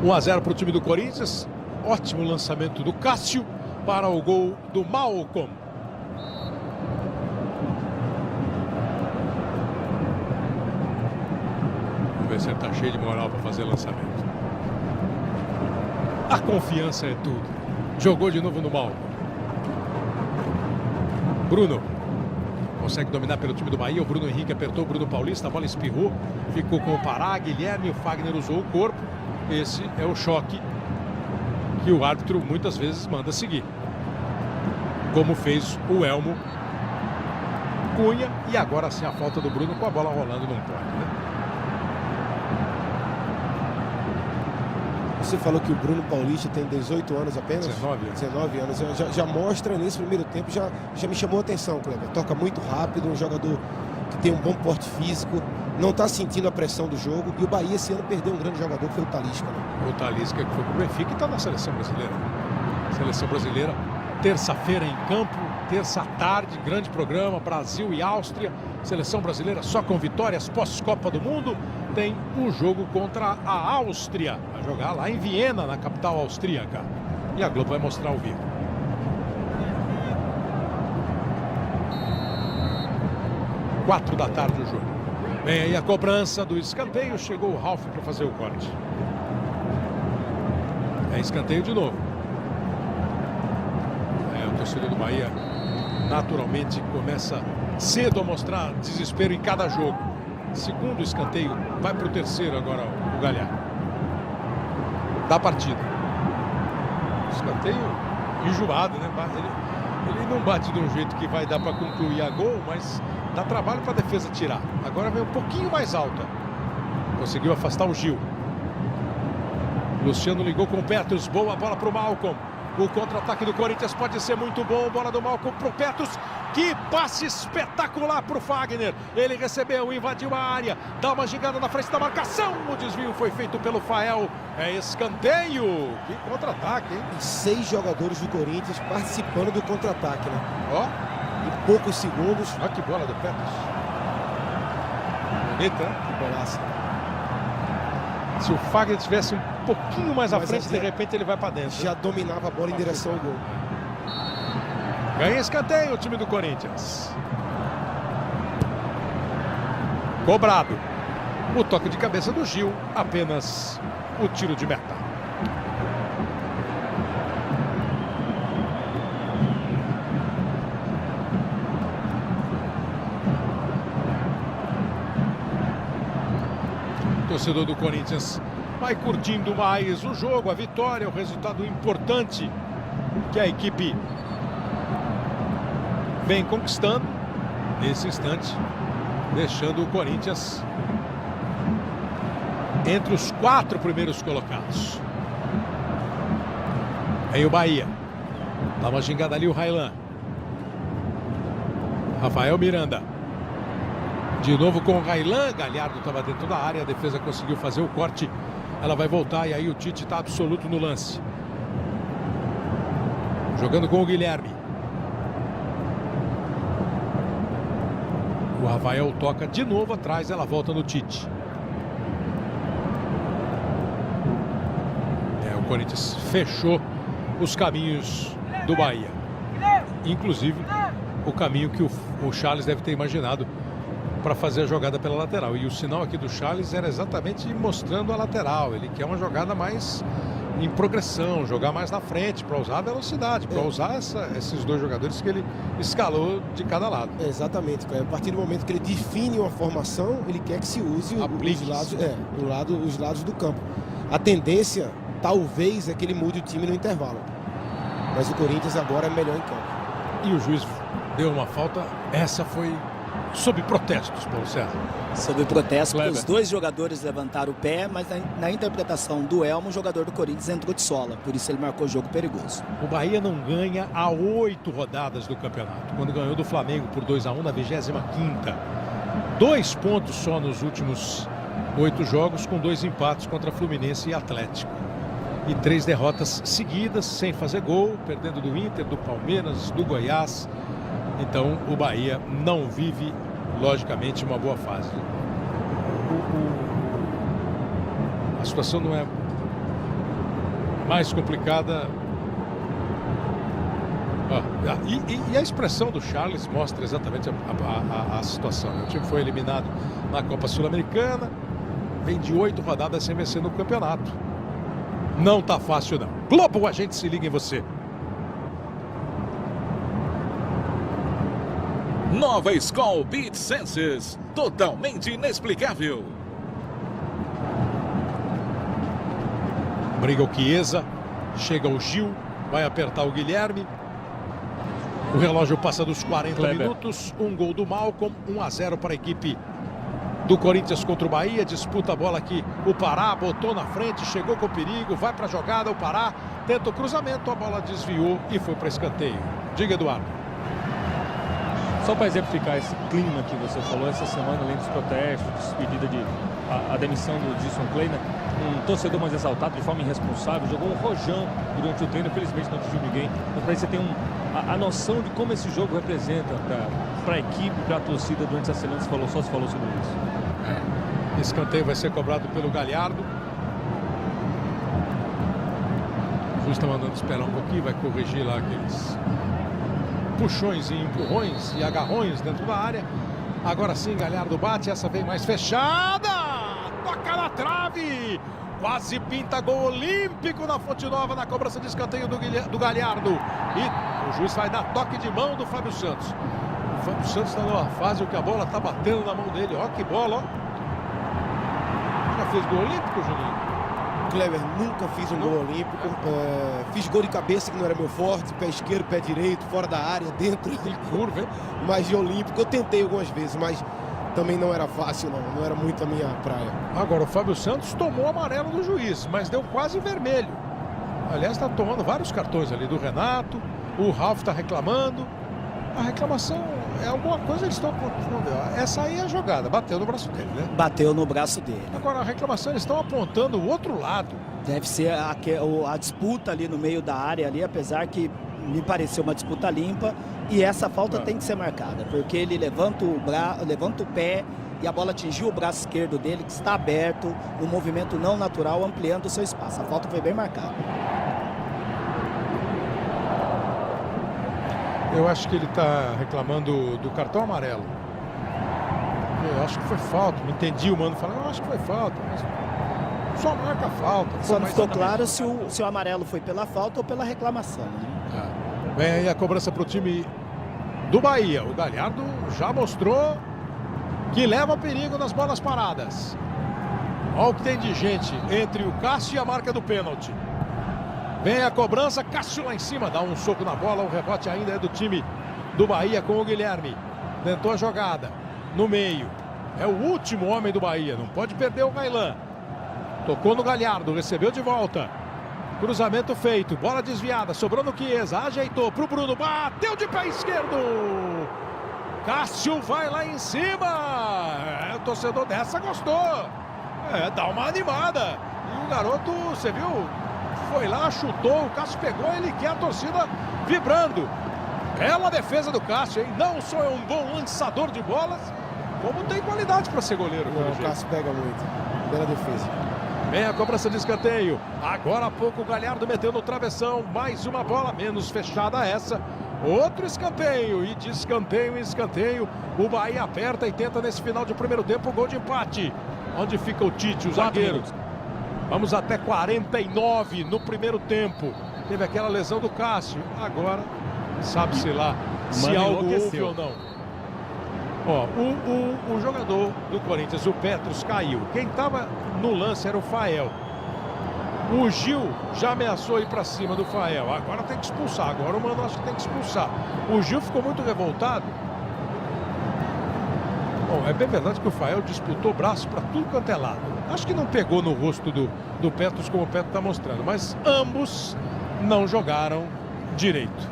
1-0 para o time do Corinthians. Ótimo lançamento do Cássio para o gol do Malcom. Vamos ver se ele está cheio de moral para fazer lançamento. A confiança é tudo. Jogou de novo no Malcom. Bruno consegue dominar pelo time do Bahia. O Bruno Henrique apertou o Bruno Paulista. A bola espirrou. Ficou com o Pará. Guilherme. O Fagner usou o corpo. Esse é o choque que o árbitro muitas vezes manda seguir. Como fez o Elmo Cunha. E agora sim a falta do Bruno com a bola rolando não pode, né? Você falou que o Bruno Paulista tem 18 anos apenas? 19 anos. 19 anos. Já mostra nesse primeiro tempo, já me chamou a atenção, Kleber. Toca muito rápido, um jogador que tem um bom porte físico, não está sentindo a pressão do jogo. E o Bahia esse ano perdeu um grande jogador, que foi o Talisca. Né? O Talisca que foi pro Benfica e está na seleção brasileira. Seleção brasileira, terça-feira em campo, terça à tarde, grande programa, Brasil e Áustria. Seleção brasileira só com vitórias pós-Copa do Mundo. Tem um jogo contra a Áustria. Vai jogar lá em Viena, na capital austríaca. E a Globo vai mostrar ao vivo. Quatro da tarde o jogo. Vem aí a cobrança do escanteio. Chegou o Ralf para fazer o corte. É escanteio de novo. O torcedor do Bahia naturalmente começa cedo a mostrar desespero em cada jogo. Segundo escanteio, vai para o terceiro agora o Galhardo. Da partida. Escanteio enjoado, né? Ele não bate de um jeito que vai dar para concluir a gol, mas dá trabalho para a defesa tirar. Agora vem um pouquinho mais alta. Conseguiu afastar o Gil. Luciano ligou com o Petrus. Boa bola para o Malcom. O contra-ataque do Corinthians pode ser muito bom. Bola do Malcom para o Petrus. Que passe espetacular para o Fagner. Ele recebeu, invadiu a área. Dá uma gigada na frente da marcação. O desvio foi feito pelo Fael. É escanteio. Que contra-ataque, hein? E 6 jogadores do Corinthians participando do contra-ataque, né? Ó. Em poucos segundos. Olha que bola do Petrus. Bonita, né? Que bolaça. Se o Fagner tivesse um pouquinho mais à frente, de repente ele vai para dentro. Já dominava a bola em direção ao gol. Ganha escanteio o time do Corinthians. Cobrado. O toque de cabeça do Gil. Apenas o tiro de meta. torcedor do Corinthians vai curtindo mais o jogo, a vitória, o resultado importante que a equipe vem conquistando nesse instante, deixando o Corinthians entre os 4 primeiros colocados. Aí o Bahia. Dá uma gingada ali o Raylan. Rafael Miranda. De novo com o Raylan. Galhardo estava dentro da área. A defesa conseguiu fazer o corte. Ela vai voltar e aí o Tite está absoluto no lance. Jogando com o Guilherme. O Rafael toca de novo atrás. Ela volta no Tite. O Corinthians fechou os caminhos do Bahia. Inclusive o caminho que o Charles deve ter imaginado para fazer a jogada pela lateral. E o sinal aqui do Charles era exatamente mostrando a lateral. Ele quer uma jogada mais em progressão, jogar mais na frente, para usar a velocidade, para usar esses 2 jogadores que ele escalou de cada lado. Exatamente. A partir do momento que ele define uma formação, ele quer que se use os lados do campo. A tendência, talvez, é que ele mude o time no intervalo. Mas o Corinthians agora é melhor em campo. E o juiz deu uma falta. Essa foi sob protestos, Paulo César. Sob protesto, porque os 2 jogadores levantaram o pé, mas na interpretação do Elmo, o jogador do Corinthians entrou de sola. Por isso ele marcou jogo perigoso. O Bahia não ganha há 8 rodadas do campeonato. Quando ganhou do Flamengo por 2-1 na 25ª. 2 pontos só nos últimos 8 jogos, com 2 empates contra Fluminense e Atlético. E 3 derrotas seguidas, sem fazer gol, perdendo do Inter, do Palmeiras, do Goiás. Então o Bahia não vive, logicamente, uma boa fase. A situação não é mais complicada. E a expressão do Charles mostra exatamente a situação. O time foi eliminado na Copa Sul-Americana, vem de 8 rodadas sem vencer no campeonato. Não tá fácil, não. Globo, a gente se liga em você. Nova Skol Beat Senses. Totalmente inexplicável. Briga o Chiesa. Chega o Gil. Vai apertar o Guilherme. O relógio passa dos 40 minutos. Um gol do Malcom. 1-0 para a equipe do Corinthians contra o Bahia. Disputa a bola aqui o Pará, botou na frente, chegou com perigo, vai para a jogada, o Pará tenta o cruzamento, a bola desviou e foi para escanteio. Diga, Eduardo. Só para exemplificar esse clima que você falou, essa semana, além dos protestos, despedida a demissão do Gilson Kleina, um torcedor mais exaltado, de forma irresponsável, jogou um rojão durante o treino, infelizmente não atingiu ninguém, mas para você ter a noção de como esse jogo representa para a equipe, para a torcida durante essa semana, só se falou sobre isso. Escanteio vai ser cobrado pelo Galhardo. O juiz está mandando esperar um pouquinho, vai corrigir lá aqueles puxões e empurrões e agarrões dentro da área. Agora sim, Galhardo bate, essa vem mais fechada, toca na trave, quase pinta gol olímpico na Fonte Nova na cobrança de escanteio do Galhardo. E o juiz vai dar toque de mão do Fábio Santos. O Fábio Santos está numa fase que a bola está batendo na mão dele. Ó que bola, ó. Já fez gol olímpico, Juninho? Kleber, nunca fiz um gol olímpico. Fiz gol de cabeça, que não era meu forte. Pé esquerdo, pé direito, fora da área, dentro. Que curva, hein? Mas de olímpico eu tentei algumas vezes, mas também não era fácil, não era muito a minha praia. Agora, o Fábio Santos tomou amarelo do juiz, mas deu quase vermelho. Aliás, está tomando vários cartões ali do Renato. O Ralf está reclamando. A reclamação é alguma coisa, eles estão apontando. Essa aí é a jogada, bateu no braço dele, né? Bateu no braço dele. Agora, a reclamação, eles estão apontando o outro lado. Deve ser a disputa ali no meio da área, ali, apesar que me pareceu uma disputa limpa. E essa falta tem que ser marcada, porque ele levanta o pé e a bola atingiu o braço esquerdo dele, que está aberto, um movimento não natural, ampliando o seu espaço. A falta foi bem marcada. Eu acho que ele está reclamando do cartão amarelo. Eu acho que foi falta. Não entendi o mano falando, eu acho que foi falta. Mas só marca a falta. Só não ficou claro se o amarelo foi pela falta ou pela reclamação, né? Vem aí a cobrança para o time do Bahia. O Galhardo já mostrou que leva perigo nas bolas paradas. Olha o que tem de gente entre o Cássio e a marca do pênalti. Vem a cobrança, Cássio lá em cima, dá um soco na bola, o rebote ainda é do time do Bahia com o Guilherme. Tentou a jogada, no meio. É o último homem do Bahia, não pode perder o Gailã. Tocou no Galhardo, recebeu de volta. Cruzamento feito, bola desviada, sobrou no Chiesa, ajeitou pro Bruno, bateu de pé esquerdo. Cássio vai lá em cima. O torcedor dessa gostou. Dá uma animada. E o garoto, você viu, foi lá, chutou, o Cássio pegou, ele quer a torcida vibrando. Bela defesa do Cássio, hein? Não só é um bom lançador de bolas, como tem qualidade para ser goleiro. Não, o Cássio pega muito. Bela defesa. Vem a cobrança de escanteio. Agora há pouco o Galhardo meteu no travessão. Mais uma bola, menos fechada essa. Outro escanteio. E de escanteio em escanteio, o Bahia aperta e tenta nesse final de primeiro tempo o gol de empate. Onde fica o Tite, o zagueiro. Vamos até 49 no primeiro tempo. Teve aquela lesão do Cássio. Agora, sabe-se lá se algo houve ou não. Ó, o jogador do Corinthians, o Petros, caiu. Quem estava no lance era o Fael. O Gil já ameaçou ir para cima do Fael. Agora tem que expulsar. Agora o Mano acho que tem que expulsar. O Gil ficou muito revoltado. Bom, é bem verdade que o Fael disputou o braço para tudo quanto é lado. Acho que não pegou no rosto do Petros como o Petros está mostrando. Mas ambos não jogaram direito.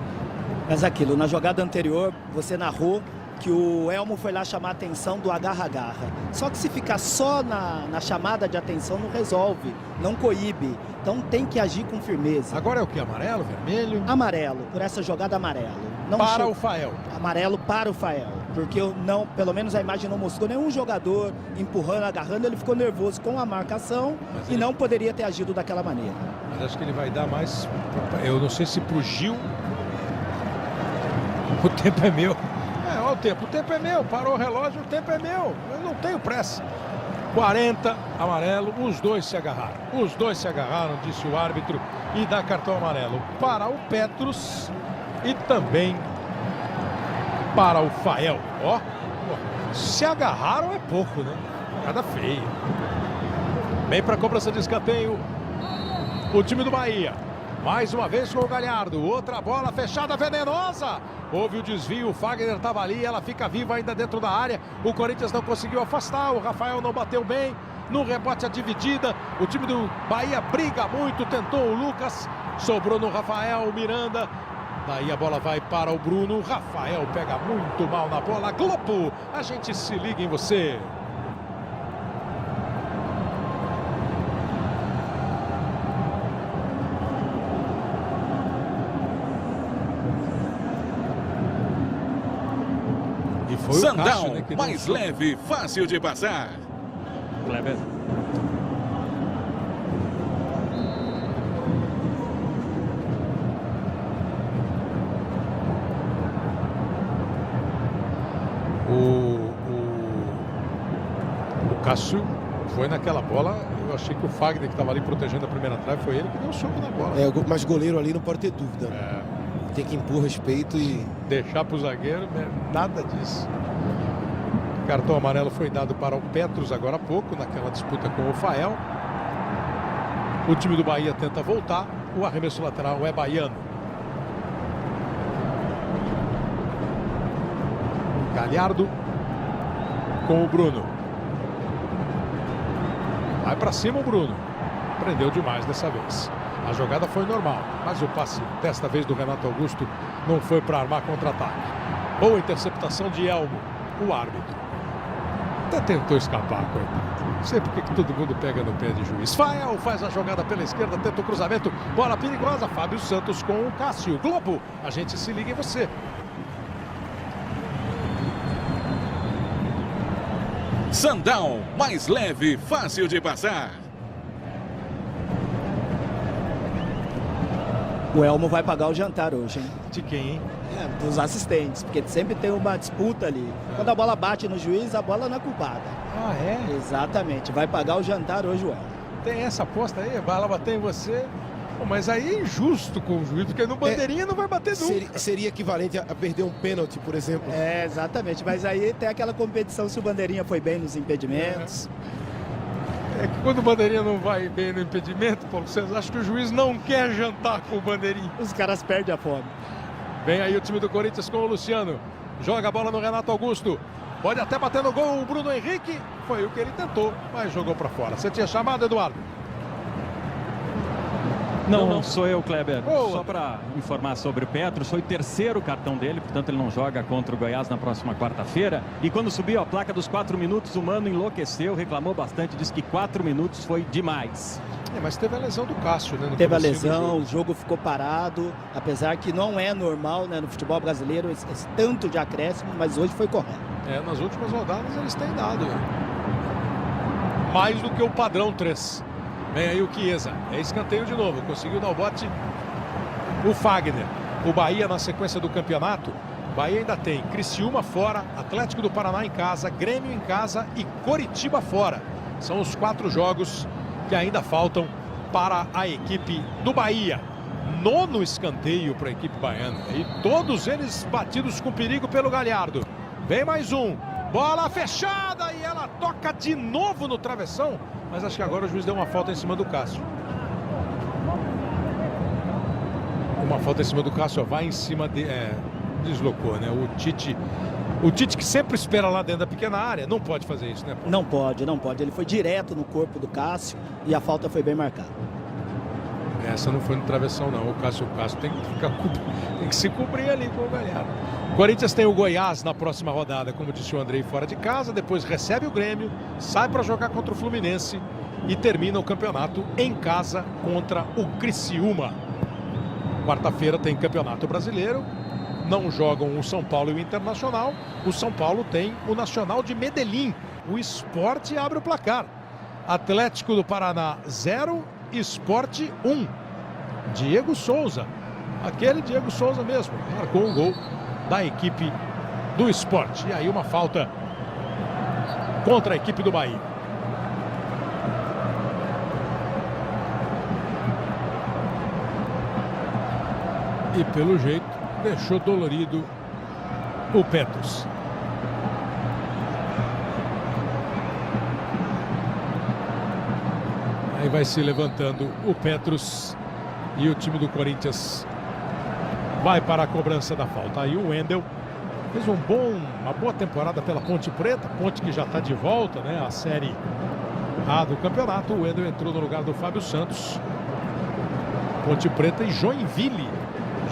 Mas aquilo, na jogada anterior, você narrou que o Elmo foi lá chamar a atenção do agarra-agarra. Só que se ficar só na chamada de atenção não resolve, não coíbe. Então tem que agir com firmeza. Agora é o que? Amarelo, vermelho? Amarelo, por essa jogada amarelo. Não para o Fael. Amarelo para o Fael. Porque não, pelo menos a imagem não mostrou nenhum jogador empurrando, agarrando. Ele ficou nervoso com a marcação e não poderia ter agido daquela maneira. Mas acho que ele vai dar mais... Eu não sei se pro Gil... O tempo é meu. Olha o tempo é meu, parou o relógio, o tempo é meu, eu não tenho pressa. 40, amarelo, os dois se agarraram, disse o árbitro, e dá cartão amarelo para o Petros e também para o Fael. Ó, se agarraram é pouco, né? Cada feia. Vem para a cobrança de escanteio o time do Bahia. Mais uma vez com o Galhardo, outra bola fechada venenosa. Houve o desvio, o Fagner estava ali, ela fica viva ainda dentro da área. O Corinthians não conseguiu afastar, o Rafael não bateu bem. No rebote a dividida, o time do Bahia briga muito, tentou o Lucas, sobrou no Rafael, o Miranda. Daí a bola vai para o Bruno, o Rafael pega muito mal na bola. Globo, a gente se liga em você. Sandal, Cássio, né, mais leve, fácil de passar. Kleber. O Cássio foi naquela bola. Eu achei que o Fagner, que estava ali protegendo a primeira trave, foi ele que deu um soco na bola. Mas goleiro ali não pode ter dúvida. Tem que impor respeito e deixar para o zagueiro, nada disso. Cartão amarelo foi dado para o Petros agora há pouco, naquela disputa com o Fael. O time do Bahia tenta voltar. O arremesso lateral é baiano. Galhardo com o Bruno. Vai para cima o Bruno. Prendeu demais dessa vez. A jogada foi normal, mas o passe desta vez do Renato Augusto não foi para armar contra-ataque. Boa interceptação de Elmo, o árbitro. Até tentou escapar, coitado. Não sei porque que todo mundo pega no pé de juiz. Fael faz a jogada pela esquerda, tenta o cruzamento. Bola perigosa, Fábio Santos com o Cássio. Globo, a gente se liga em você. Sandal, mais leve, fácil de passar. O Elmo vai pagar o jantar hoje, hein? De quem, hein? Dos assistentes, porque sempre tem uma disputa ali. Quando a bola bate no juiz, a bola não é culpada. Ah, é? Exatamente. Vai pagar o jantar hoje o Elmo. Tem essa aposta aí? Vai lá bater em você. Pô, mas aí é injusto com o juiz, porque no bandeirinha não vai bater nunca. Seria equivalente a perder um pênalti, por exemplo. Exatamente. Mas aí tem aquela competição se o bandeirinha foi bem nos impedimentos. É que quando o bandeirinha não vai bem no impedimento, Paulo, vocês acham que o juiz não quer jantar com o bandeirinha? Os caras perdem a fome. Vem aí o time do Corinthians com o Luciano. Joga a bola no Renato Augusto. Pode até bater no gol o Bruno Henrique. Foi o que ele tentou, mas jogou para fora. Você tinha chamado, Eduardo? Não, sou eu, Kleber. Boa. Só para informar sobre o Petros, foi o terceiro cartão dele, portanto ele não joga contra o Goiás na próxima quarta-feira. E quando subiu a placa dos 4 minutos, o Mano enlouqueceu, reclamou bastante, disse que 4 minutos foi demais. Mas teve a lesão do Cássio, né? Teve a lesão, o jogo ficou parado, apesar que não é normal, né, no futebol brasileiro esse tanto de acréscimo, mas hoje foi correto. Nas últimas rodadas eles têm dado mais do que o padrão 3. Vem aí o Chiesa, é escanteio de novo, conseguiu dar o bote o Fagner. O Bahia na sequência do campeonato, o Bahia ainda tem Criciúma fora, Atlético do Paraná em casa, Grêmio em casa e Coritiba fora. São os 4 jogos que ainda faltam para a equipe do Bahia. 9º escanteio para a equipe baiana e todos eles batidos com perigo pelo Galhardo. Vem mais um, bola fechada e ela toca de novo no travessão. Mas acho que agora o juiz deu uma falta em cima do Cássio. Uma falta em cima do Cássio, vai em cima de... deslocou, né? O Tite que sempre espera lá dentro da pequena área, não pode fazer isso, né? Não pode. Ele foi direto no corpo do Cássio e a falta foi bem marcada. Essa não foi no travessão, não. O Cássio tem que se cobrir ali com o Galhardo. Corinthians tem o Goiás na próxima rodada, como disse o Andrei, fora de casa. Depois recebe o Grêmio, sai para jogar contra o Fluminense e termina o campeonato em casa contra o Criciúma. Quarta-feira tem Campeonato Brasileiro. Não jogam o São Paulo e o Internacional. O São Paulo tem o Nacional de Medellín. O Sport abre o placar. Atlético do Paraná 0, Sport 1. Diego Souza, aquele Diego Souza mesmo, marcou um gol da equipe do Sport. E aí uma falta contra a equipe do Bahia. E pelo jeito deixou dolorido o Petros. Aí vai se levantando o Petros e o time do Corinthians vai para a cobrança da falta. Aí o Wendel fez uma boa temporada pela Ponte Preta, Ponte que já está de volta, né? A Série A do campeonato. O Wendel entrou no lugar do Fábio Santos. Ponte Preta e Joinville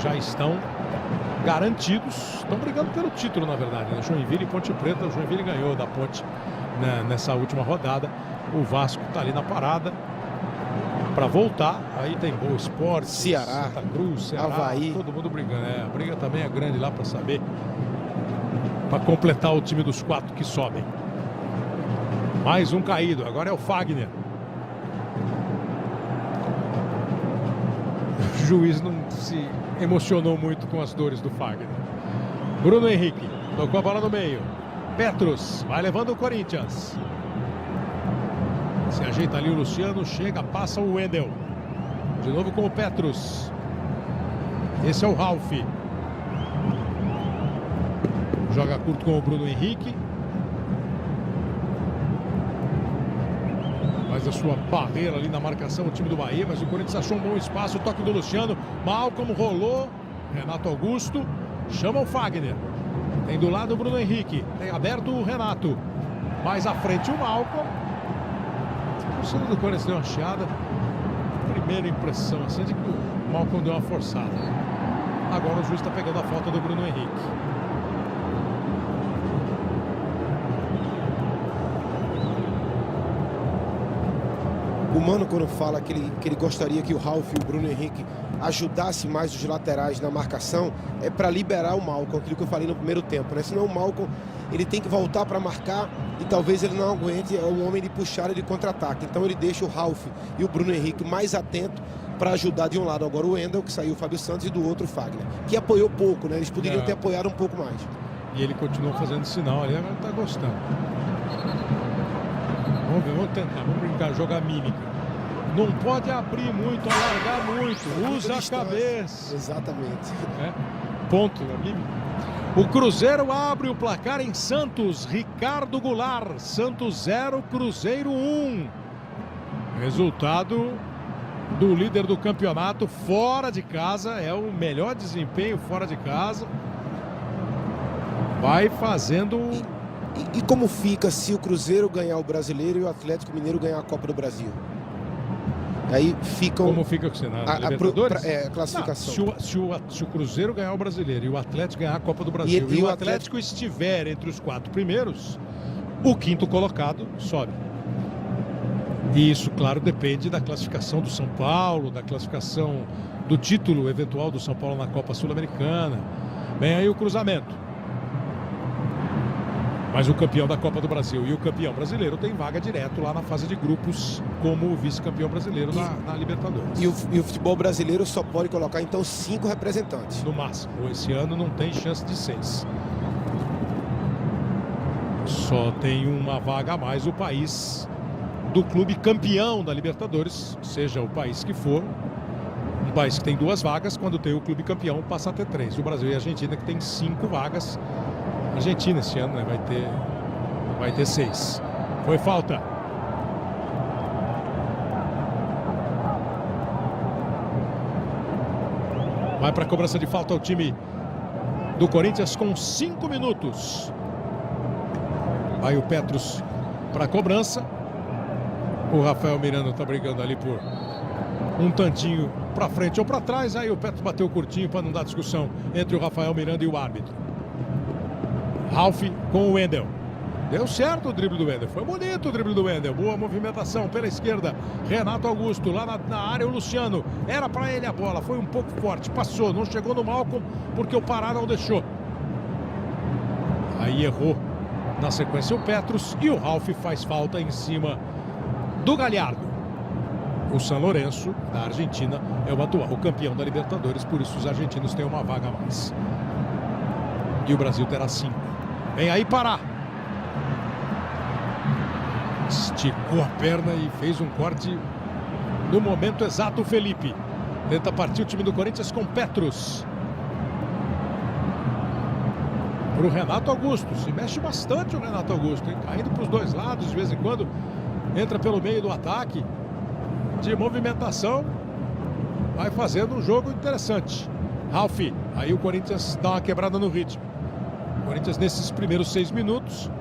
já estão garantidos, estão brigando pelo título, na verdade, né? Joinville e Ponte Preta. O Joinville ganhou da Ponte, né, nessa última rodada. O Vasco está ali na parada para voltar. Aí tem Boa Esporte, Ceará, Santa Cruz, Ceará, Avaí. todo mundo brigando. A briga também é grande lá para saber, para completar o time dos 4 que sobem. Mais um caído, agora é o Fagner. O juiz não se emocionou muito com as dores do Fagner. Bruno Henrique tocou a bola no meio. Petros vai levando o Corinthians. Se ajeita ali o Luciano, chega, passa o Wendel. De novo com o Petros. Esse é o Ralf. Joga curto com o Bruno Henrique. Faz a sua barreira ali na marcação o time do Bahia, mas o Corinthians achou um bom espaço. O toque do Luciano, Malcom rolou. Renato Augusto chama o Fagner. Tem do lado o Bruno Henrique. Tem aberto o Renato. Mais à frente o Malcom. O torcedor do Corinthians deu uma chiada. Primeira impressão assim de que o Malcom deu uma forçada. Agora o juiz está pegando a falta do Bruno Henrique. O Mano, quando fala que ele gostaria que o Ralf e o Bruno Henrique ajudassem mais os laterais na marcação, é para liberar o Malcom, aquilo que eu falei no primeiro tempo, né? Senão o Malcom, ele tem que voltar para marcar e talvez ele não aguente o homem de puxar e de contra-ataque. Então ele deixa o Ralf e o Bruno Henrique mais atentos para ajudar de um lado agora o Wendel, que saiu o Fábio Santos, e do outro o Fagner, que apoiou pouco, né? Eles poderiam ter apoiado um pouco mais. E ele continua fazendo sinal ali, agora está gostando. Vamos ver, vamos tentar, vamos brincar, jogar mímica. Não pode abrir muito, alargar muito, usa a cabeça. Exatamente. Ponto da mímica. O Cruzeiro abre o placar em Santos. Ricardo Goulart, Santos 0, Cruzeiro 1. Resultado do líder do campeonato fora de casa. É o melhor desempenho fora de casa. Vai fazendo... E como fica se o Cruzeiro ganhar o Brasileiro e o Atlético Mineiro ganhar a Copa do Brasil? Aí ficam... Como fica o cenário? Libertadores? A classificação. Se o Cruzeiro ganhar o Brasileiro e o Atlético ganhar a Copa do Brasil e o Atlético estiver entre os 4 primeiros, o 5º colocado sobe. E isso, claro, depende da classificação do São Paulo, da classificação do título eventual do São Paulo na Copa Sul-Americana. Vem aí o cruzamento. Mas o campeão da Copa do Brasil e o campeão brasileiro tem vaga direto lá na fase de grupos como vice-campeão brasileiro na Libertadores. E o futebol brasileiro só pode colocar, então, 5 representantes. No máximo. Esse ano não tem chance de 6. Só tem uma vaga a mais o país do clube campeão da Libertadores, seja o país que for. Um país que tem 2 vagas, quando tem o clube campeão, passa a ter 3. O Brasil e a Argentina, que tem 5 vagas. Argentina esse ano, né, vai ter 6. Foi falta. Vai para a cobrança de falta o time do Corinthians com 5 minutos. Vai o Petros para a cobrança. O Rafael Miranda está brigando ali por um tantinho para frente ou para trás. Aí o Petros bateu curtinho para não dar discussão entre o Rafael Miranda e o árbitro. Ralf com o Wendel. Deu certo o drible do Wendel. Foi bonito o drible do Wendel. Boa movimentação pela esquerda. Renato Augusto lá na área. O Luciano. Era para ele a bola. Foi um pouco forte. Passou. Não chegou no Malcom porque o Pará não deixou. Aí errou na sequência o Petros. E o Ralf faz falta em cima do Galhardo. O San Lorenzo, da Argentina, é o atual campeão da Libertadores. Por isso os argentinos têm uma vaga a mais. E o Brasil terá 5. Vem aí Pará. Esticou a perna e fez um corte no momento exato. O Felipe tenta partir o time do Corinthians com Petros. Para o Renato Augusto. Se mexe bastante o Renato Augusto, hein? Caindo para os 2 lados de vez em quando. Entra pelo meio do ataque. De movimentação. Vai fazendo um jogo interessante. Ralf. Aí o Corinthians dá uma quebrada no ritmo. O Corinthians nesses primeiros 6 minutos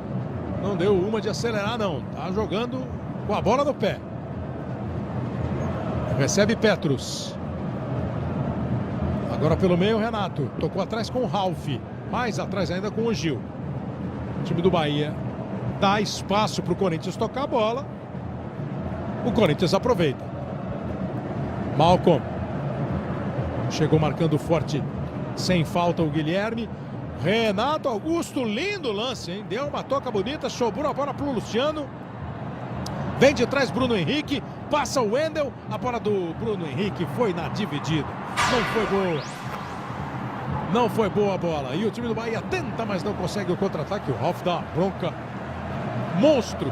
não deu uma de acelerar não. Tá jogando com a bola no pé. Recebe Petros. Agora pelo meio o Renato. Tocou atrás com o Ralf. Mais atrás ainda com o Gil. O time do Bahia dá espaço para o Corinthians tocar a bola. O Corinthians aproveita. Malcom. Chegou marcando forte. Sem falta o Guilherme. Renato Augusto, lindo lance, hein? Deu uma toca bonita, sobrou a bola para o Luciano. Vem de trás Bruno Henrique, passa o Wendel. A bola do Bruno Henrique foi na dividida. Não foi boa. Não foi boa a bola. E o time do Bahia tenta, mas não consegue o contra-ataque. O Ralf dá uma bronca. Monstro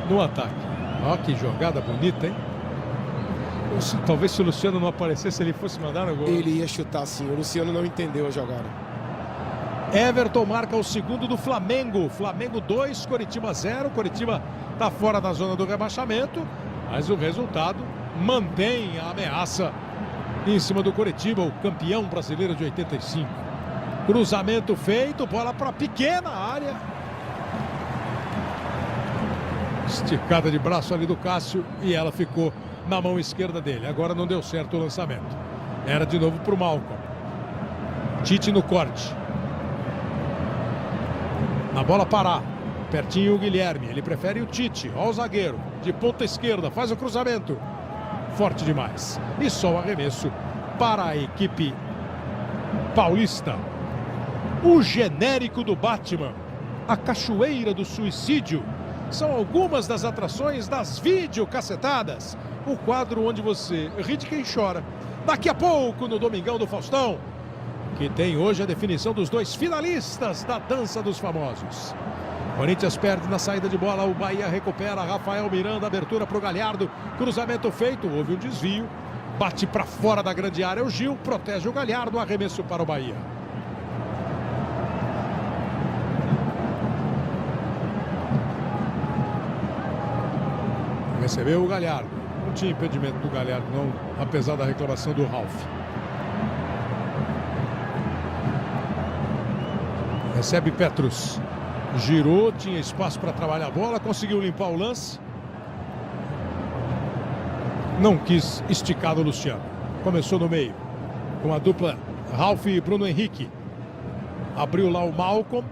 no ataque. Ó, que jogada bonita, hein? Talvez se o Luciano não aparecesse, ele fosse mandar no gol. Ele ia chutar sim. O Luciano não entendeu a jogada. Everton marca o 2º do Flamengo. Flamengo 2, Coritiba 0. Coritiba está fora da zona do rebaixamento, mas o resultado mantém a ameaça em cima do Coritiba, o campeão brasileiro de 85. Cruzamento feito, bola para a pequena área. Esticada de braço ali do Cássio e ela ficou na mão esquerda dele. Agora não deu certo o lançamento. Era de novo para o Malcom. Tite no corte. Na bola Pará. Pertinho o Guilherme. Ele prefere o Tite. Olha o zagueiro. De ponta esquerda. Faz o cruzamento. Forte demais. E só o arremesso para a equipe paulista. O genérico do Batman. A Cachoeira do Suicídio. São algumas das atrações das videocassetadas. O quadro onde você ri de quem chora. Daqui a pouco no Domingão do Faustão, que tem hoje a definição dos 2 finalistas da Dança dos Famosos. Corinthians perde na saída de bola, o Bahia recupera. Rafael Miranda, abertura para o Galhardo. Cruzamento feito, houve um desvio. Bate para fora da grande área o Gil, protege o Galhardo, arremesso para o Bahia. Recebeu o Galhardo. Não tinha impedimento do Galhardo, não, apesar da reclamação do Ralf. Recebe Petrus. Girou, tinha espaço para trabalhar a bola, conseguiu limpar o lance. Não quis esticar o Luciano. Começou no meio, com a dupla Ralf e Bruno Henrique. Abriu lá o Malcolm.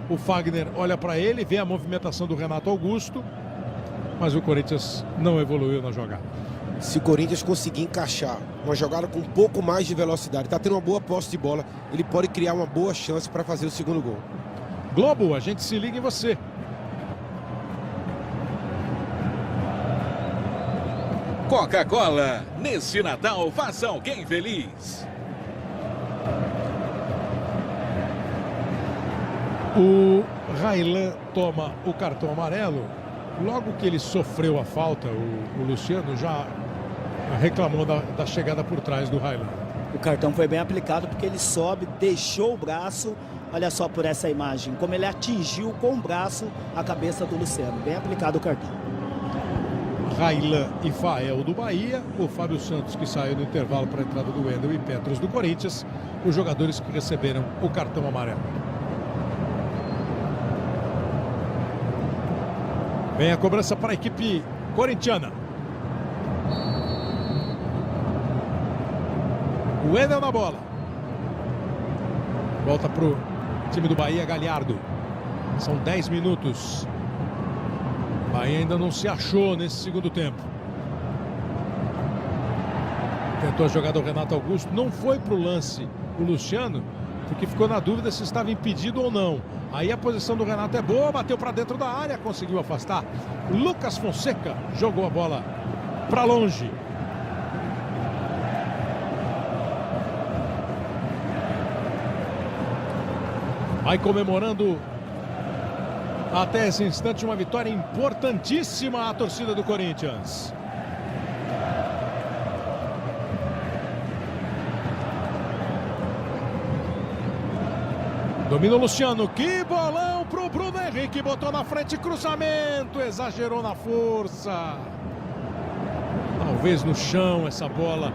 O Fagner olha para ele, vê a movimentação do Renato Augusto. Mas o Corinthians não evoluiu na jogada. Se o Corinthians conseguir encaixar uma jogada com um pouco mais de velocidade, está tendo uma boa posse de bola, ele pode criar uma boa chance para fazer o segundo gol. Globo, a gente se liga em você. Coca-Cola, nesse Natal, faça alguém feliz. O Raylan toma o cartão amarelo. Logo que ele sofreu a falta, o Luciano já reclamou da chegada por trás do Raylan. O cartão foi bem aplicado porque ele sobe, deixou o braço. Olha só por essa imagem, como ele atingiu com o braço a cabeça do Luciano. Bem aplicado o cartão. Raylan e Fael do Bahia, o Fábio Santos que saiu no intervalo para a entrada do Wendel e Petrus do Corinthians, os jogadores que receberam o cartão amarelo. Vem a cobrança para a equipe corintiana. O Wendel na bola. Volta para o time do Bahia, Galhardo. São 10 minutos. Bahia ainda não se achou nesse segundo tempo. Tentou a jogada o Renato Augusto. Não foi para o lance o Luciano, porque ficou na dúvida se estava impedido ou não. Aí a posição do Renato é boa, bateu para dentro da área, conseguiu afastar. Lucas Fonseca jogou a bola para longe. Vai comemorando até esse instante uma vitória importantíssima a torcida do Corinthians. Domina o Luciano, que bolão pro Bruno Henrique, botou na frente, cruzamento, exagerou na força. Talvez no chão essa bola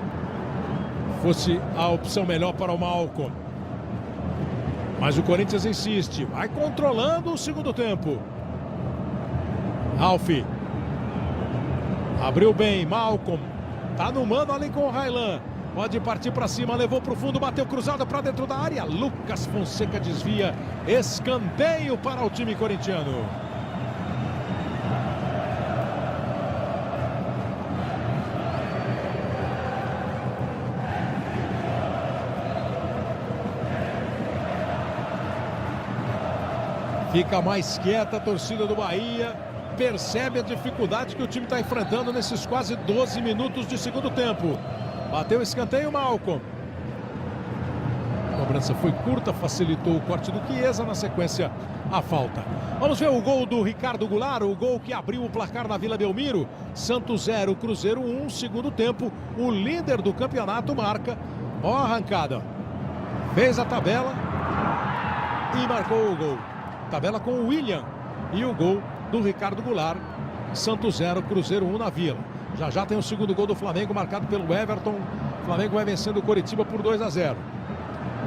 fosse a opção melhor para o Malcolm. Mas o Corinthians insiste, vai controlando o segundo tempo. Ralf. Abriu bem, Malcolm. Tá no mano ali com o Raylan. Pode partir para cima, levou para o fundo, bateu cruzado para dentro da área. Lucas Fonseca desvia, escanteio para o time corintiano. Fica mais quieta a torcida do Bahia, percebe a dificuldade que o time está enfrentando nesses quase 12 minutos de segundo tempo. Bateu o escanteio, Malcolm. A cobrança foi curta, facilitou o corte do Chiesa, na sequência a falta. Vamos ver o gol do Ricardo Goulart, o gol que abriu o placar na Vila Belmiro. Santos 0, Cruzeiro 1, segundo tempo. O líder do campeonato marca. Ó a arrancada. Fez a tabela e marcou o gol. Tabela com o William e o gol do Ricardo Goulart. Santos 0, Cruzeiro 1 na Vila. Já já tem o segundo gol do Flamengo, marcado pelo Everton. O Flamengo vai vencendo o Coritiba por 2-0.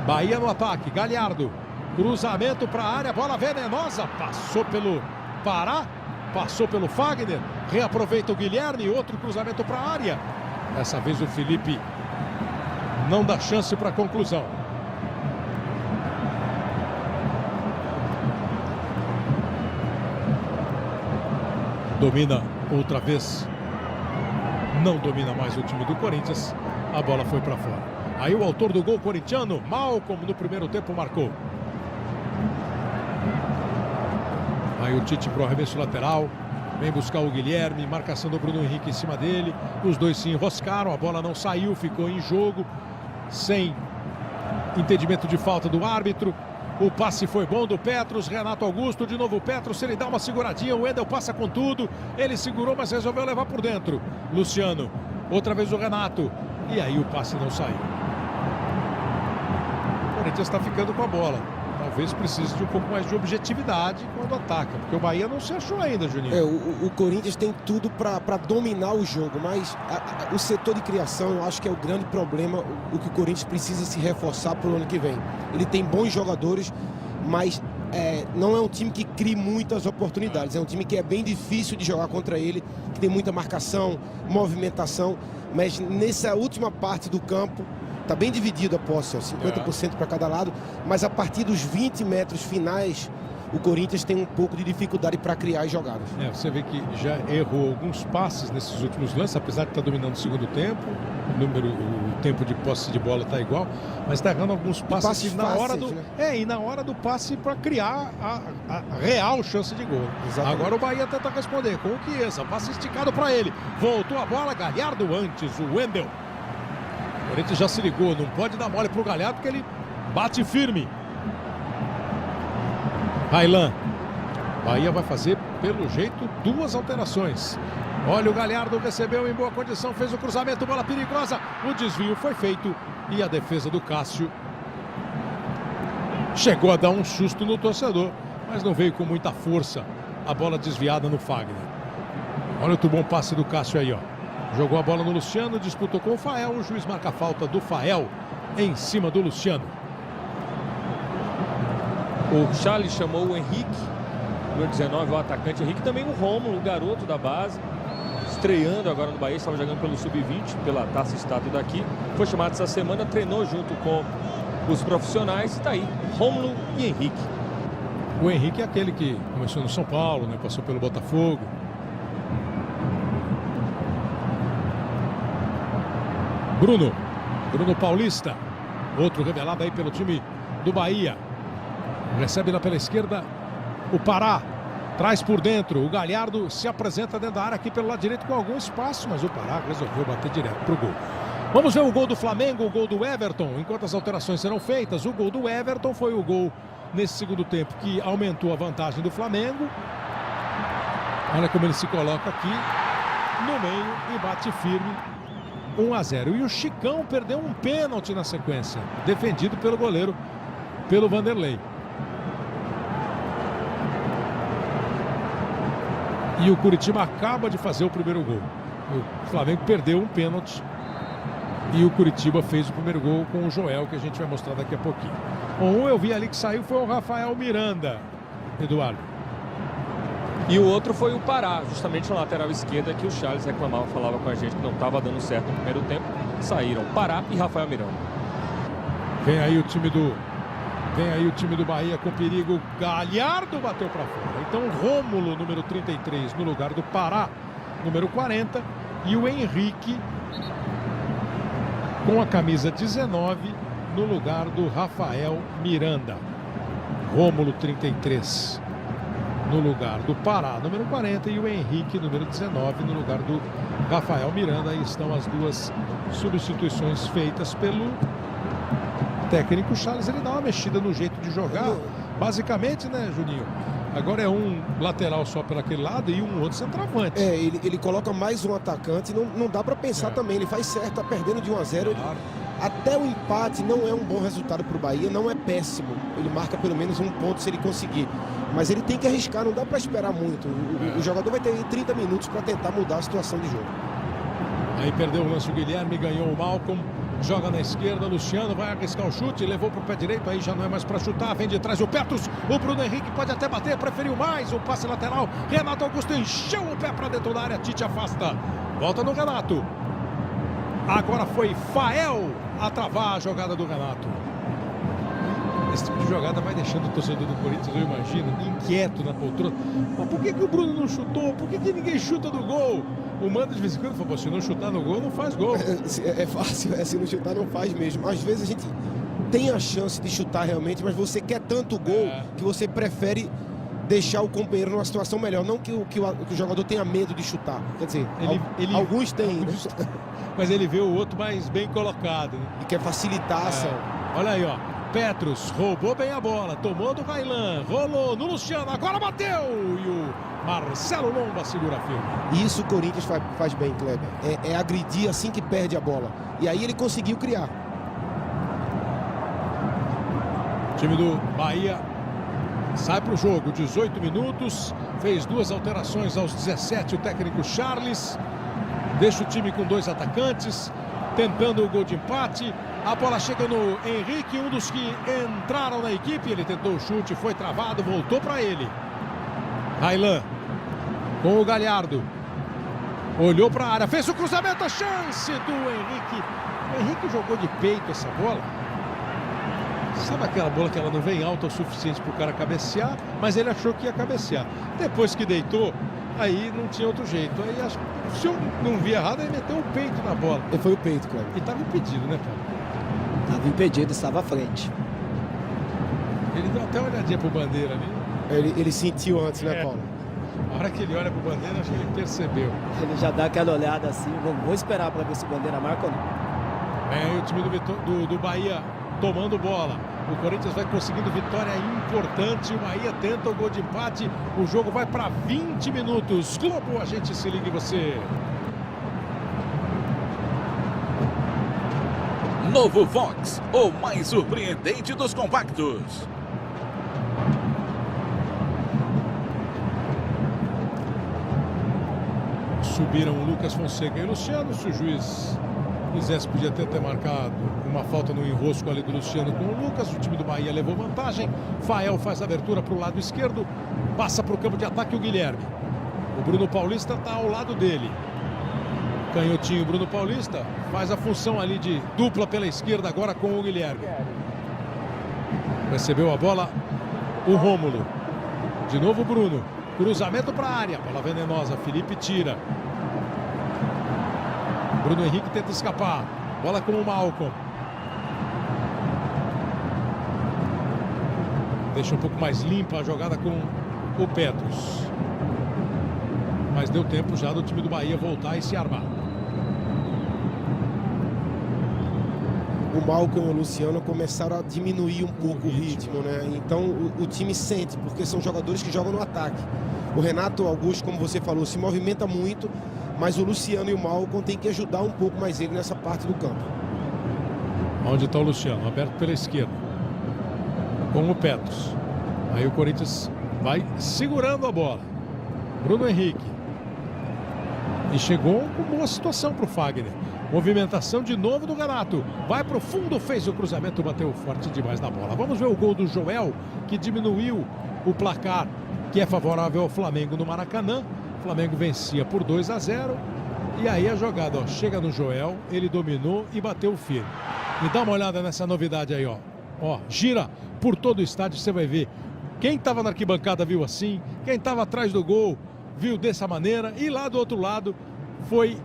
Bahia no ataque, Galhardo. Cruzamento para a área, bola venenosa. Passou pelo Pará, passou pelo Fagner. Reaproveita o Guilherme, outro cruzamento para a área. Dessa vez o Felipe não dá chance para a conclusão. Domina outra vez. Não domina mais o time do Corinthians. A bola foi para fora. Aí o autor do gol corintiano, Malcolm, no primeiro tempo marcou. Aí o Tite pro arremesso lateral. Vem buscar o Guilherme. Marcação do Bruno Henrique em cima dele. Os dois se enroscaram. A bola não saiu. Ficou em jogo. Sem entendimento de falta do árbitro. O passe foi bom do Petrus, Renato Augusto, de novo o Petrus, ele dá uma seguradinha, o Wendel passa com tudo, ele segurou, mas resolveu levar por dentro. Luciano, outra vez o Renato, e aí o passe não saiu. O Corinthians está ficando com a bola, talvez precise de um pouco mais de objetividade quando ataca, porque o Bahia não se achou ainda, Juninho. O Corinthians tem tudo para dominar o jogo, mas o setor de criação eu acho que é o grande problema, o que o Corinthians precisa se reforçar para o ano que vem. Ele tem bons jogadores, mas não é um time que cria muitas oportunidades, é um time que é bem difícil de jogar contra ele, que tem muita marcação, movimentação, mas nessa última parte do campo está bem dividido a posse, 50% para cada lado, mas a partir dos 20 metros finais o Corinthians tem um pouco de dificuldade para criar as jogadas. Você vê que já errou alguns passes nesses últimos lances, apesar de estar dominando o segundo tempo, o tempo de posse de bola está igual, mas está errando alguns passes na hora do e na hora do passe para criar a real chance de gol. Exatamente. Agora o Bahia tenta responder com o Chiesa, passe esticado para ele, voltou a bola, Galhardo antes, o Wendel. O Corinthians já se ligou, não pode dar mole pro Galhardo porque ele bate firme. Railan. Bahia vai fazer, pelo jeito, 2 alterações. Olha, o Galhardo recebeu em boa condição, fez o cruzamento, bola perigosa. O desvio foi feito e a defesa do Cássio chegou a dar um susto no torcedor, mas não veio com muita força. A bola desviada no Fagner. Olha outro bom passe do Cássio aí, ó. Jogou a bola no Luciano, disputou com o Fael. O juiz marca a falta do Fael em cima do Luciano. O Charles chamou o Henrique, número 19, o atacante Henrique. Também o Rômulo, o garoto da base, estreando agora no Bahia. Estava jogando pelo Sub-20, pela Taça Estátua daqui. Foi chamado essa semana, treinou junto com os profissionais. Está aí, Rômulo e Henrique. O Henrique é aquele que começou no São Paulo, né? Passou pelo Botafogo. Bruno Paulista, outro revelado aí pelo time do Bahia. Recebe lá pela esquerda o Pará, traz por dentro, o Galhardo se apresenta dentro da área aqui pelo lado direito com algum espaço, mas o Pará resolveu bater direto pro gol. Vamos ver o gol do Flamengo, o gol do Everton, enquanto as alterações serão feitas. O gol do Everton foi o gol nesse segundo tempo que aumentou a vantagem do Flamengo. Olha como ele se coloca aqui no meio e bate firme. 1-0. E o Chicão perdeu um pênalti na sequência, defendido pelo goleiro, pelo Vanderlei. E o Curitiba acaba de fazer o primeiro gol. O Flamengo perdeu um pênalti e o Curitiba fez o primeiro gol com o Joel, que a gente vai mostrar daqui a pouquinho. Um eu vi ali que saiu foi o Rafael Miranda, Eduardo. E o outro foi o Pará, justamente na lateral esquerda, que o Charles reclamava, falava com a gente que não estava dando certo no primeiro tempo. Saíram Pará e Rafael Miranda. Vem aí o time do Bahia com perigo. Galhardo bateu para fora. Então Rômulo, número 33, no lugar do Pará, número 40. E o Henrique com a camisa 19 no lugar do Rafael Miranda. Rômulo, 33. No lugar do Pará, número 40, e o Henrique, número 19, no lugar do Rafael Miranda. Aí estão as duas substituições feitas pelo técnico Charles. Ele dá uma mexida no jeito de jogar, basicamente, né, Juninho? Agora é um lateral só por aquele lado e um outro centroavante. Ele coloca mais um atacante, não dá para pensar também. Ele faz certo, tá perdendo de 1-0. Claro. Até o empate não é um bom resultado para o Bahia, não é péssimo. Ele marca pelo menos um ponto se ele conseguir. Mas ele tem que arriscar, não dá para esperar muito. O jogador vai ter 30 minutos para tentar mudar a situação de jogo. Aí perdeu o lance o Guilherme, ganhou o Malcolm, joga na esquerda, Luciano vai arriscar o chute, levou para o pé direito, aí já não é mais para chutar, vem de trás o Petros, o Bruno Henrique pode até bater, preferiu mais, o passe lateral, Renato Augusto encheu o pé para dentro da área, Tite afasta, volta no Renato. Agora foi Fael a travar a jogada do Renato. Esse tipo de jogada vai deixando o torcedor do Corinthians, eu imagino, inquieto na poltrona. Mas por que o Bruno não chutou? Por que ninguém chuta do gol? O Manda de vez em quando falou, se não chutar no gol, não faz gol. É fácil, se não chutar, não faz mesmo. Às vezes a gente tem a chance de chutar realmente, mas você quer tanto gol que você prefere deixar o companheiro numa situação melhor. Não que o jogador tenha medo de chutar. Quer dizer, alguns têm. Né? Mas ele vê o outro mais bem colocado. Né? E quer facilitar a ação. Olha aí, ó. Petros roubou bem a bola, tomou do Railan, rolou no Luciano, agora bateu! E o Marcelo Lomba segura firme. Isso o Corinthians faz bem, Kleber. É agredir assim que perde a bola. E aí ele conseguiu criar. time do Bahia sai para o jogo, 18 minutos, fez 2 alterações aos 17, o técnico Charles, deixa o time com 2 atacantes, tentando o gol de empate, a bola chega no Henrique, um dos que entraram na equipe, ele tentou o chute, foi travado, voltou para ele. Raylan com o Galhardo, olhou para a área, fez o cruzamento, a chance do Henrique. O Henrique jogou de peito essa bola. Sabe aquela bola que ela não vem alta o suficiente para o cara cabecear, mas ele achou que ia cabecear. Depois que deitou, aí não tinha outro jeito. Aí acho que se eu não vi errado, ele meteu o peito na bola. E foi o peito, Cleber. E estava impedido, né, Paulo? Estava impedido, estava à frente. Ele deu até uma olhadinha pro Bandeira ali. Ele sentiu antes, né, Paulo? A hora que ele olha pro Bandeira, acho que ele percebeu. Ele já dá aquela olhada assim, vou esperar para ver se o Bandeira marca ou não. É, o time do Bahia tomando bola. O Corinthians vai conseguindo vitória importante. O Bahia tenta o gol de empate. O jogo vai para 20 minutos. Globo, a gente se liga em você. Novo Fox, o mais surpreendente dos compactos. Subiram o Lucas Fonseca e o Luciano. Se o juiz quisesse, podia ter marcado uma falta no enrosco ali do Luciano com o Lucas. O time do Bahia levou vantagem. Fael faz a abertura para o lado esquerdo. Passa para o campo de ataque o Guilherme. O Bruno Paulista está ao lado dele. Canhotinho Bruno Paulista faz a função ali de dupla pela esquerda agora com o Guilherme. Recebeu a bola o Rômulo. De novo o Bruno. Cruzamento para a área. Bola venenosa. Felipe tira. Bruno Henrique tenta escapar. Bola com o Malcom. Deixa um pouco mais limpa a jogada com o Petros. Mas deu tempo já do time do Bahia voltar e se armar. O Malcom e o Luciano começaram a diminuir um pouco o ritmo, né? Então o time sente, porque são jogadores que jogam no ataque. O Renato Augusto, como você falou, se movimenta muito, mas o Luciano e o Malcom têm que ajudar um pouco mais ele nessa parte do campo. Onde está o Luciano? Aberto pela esquerda. Com o Petros. Aí o Corinthians vai segurando a bola. Bruno Henrique. E chegou com boa situação para o Fagner. Movimentação de novo do Renato. Vai para o fundo, fez o cruzamento, bateu forte demais na bola. Vamos ver o gol do Joel, que diminuiu o placar, que é favorável ao Flamengo no Maracanã. O Flamengo vencia por 2-0. E aí a jogada, ó, chega no Joel, ele dominou e bateu firme. E dá uma olhada nessa novidade aí, ó. Ó, gira por todo o estádio, você vai ver. Quem estava na arquibancada viu assim, quem estava atrás do gol viu dessa maneira. E lá do outro lado foi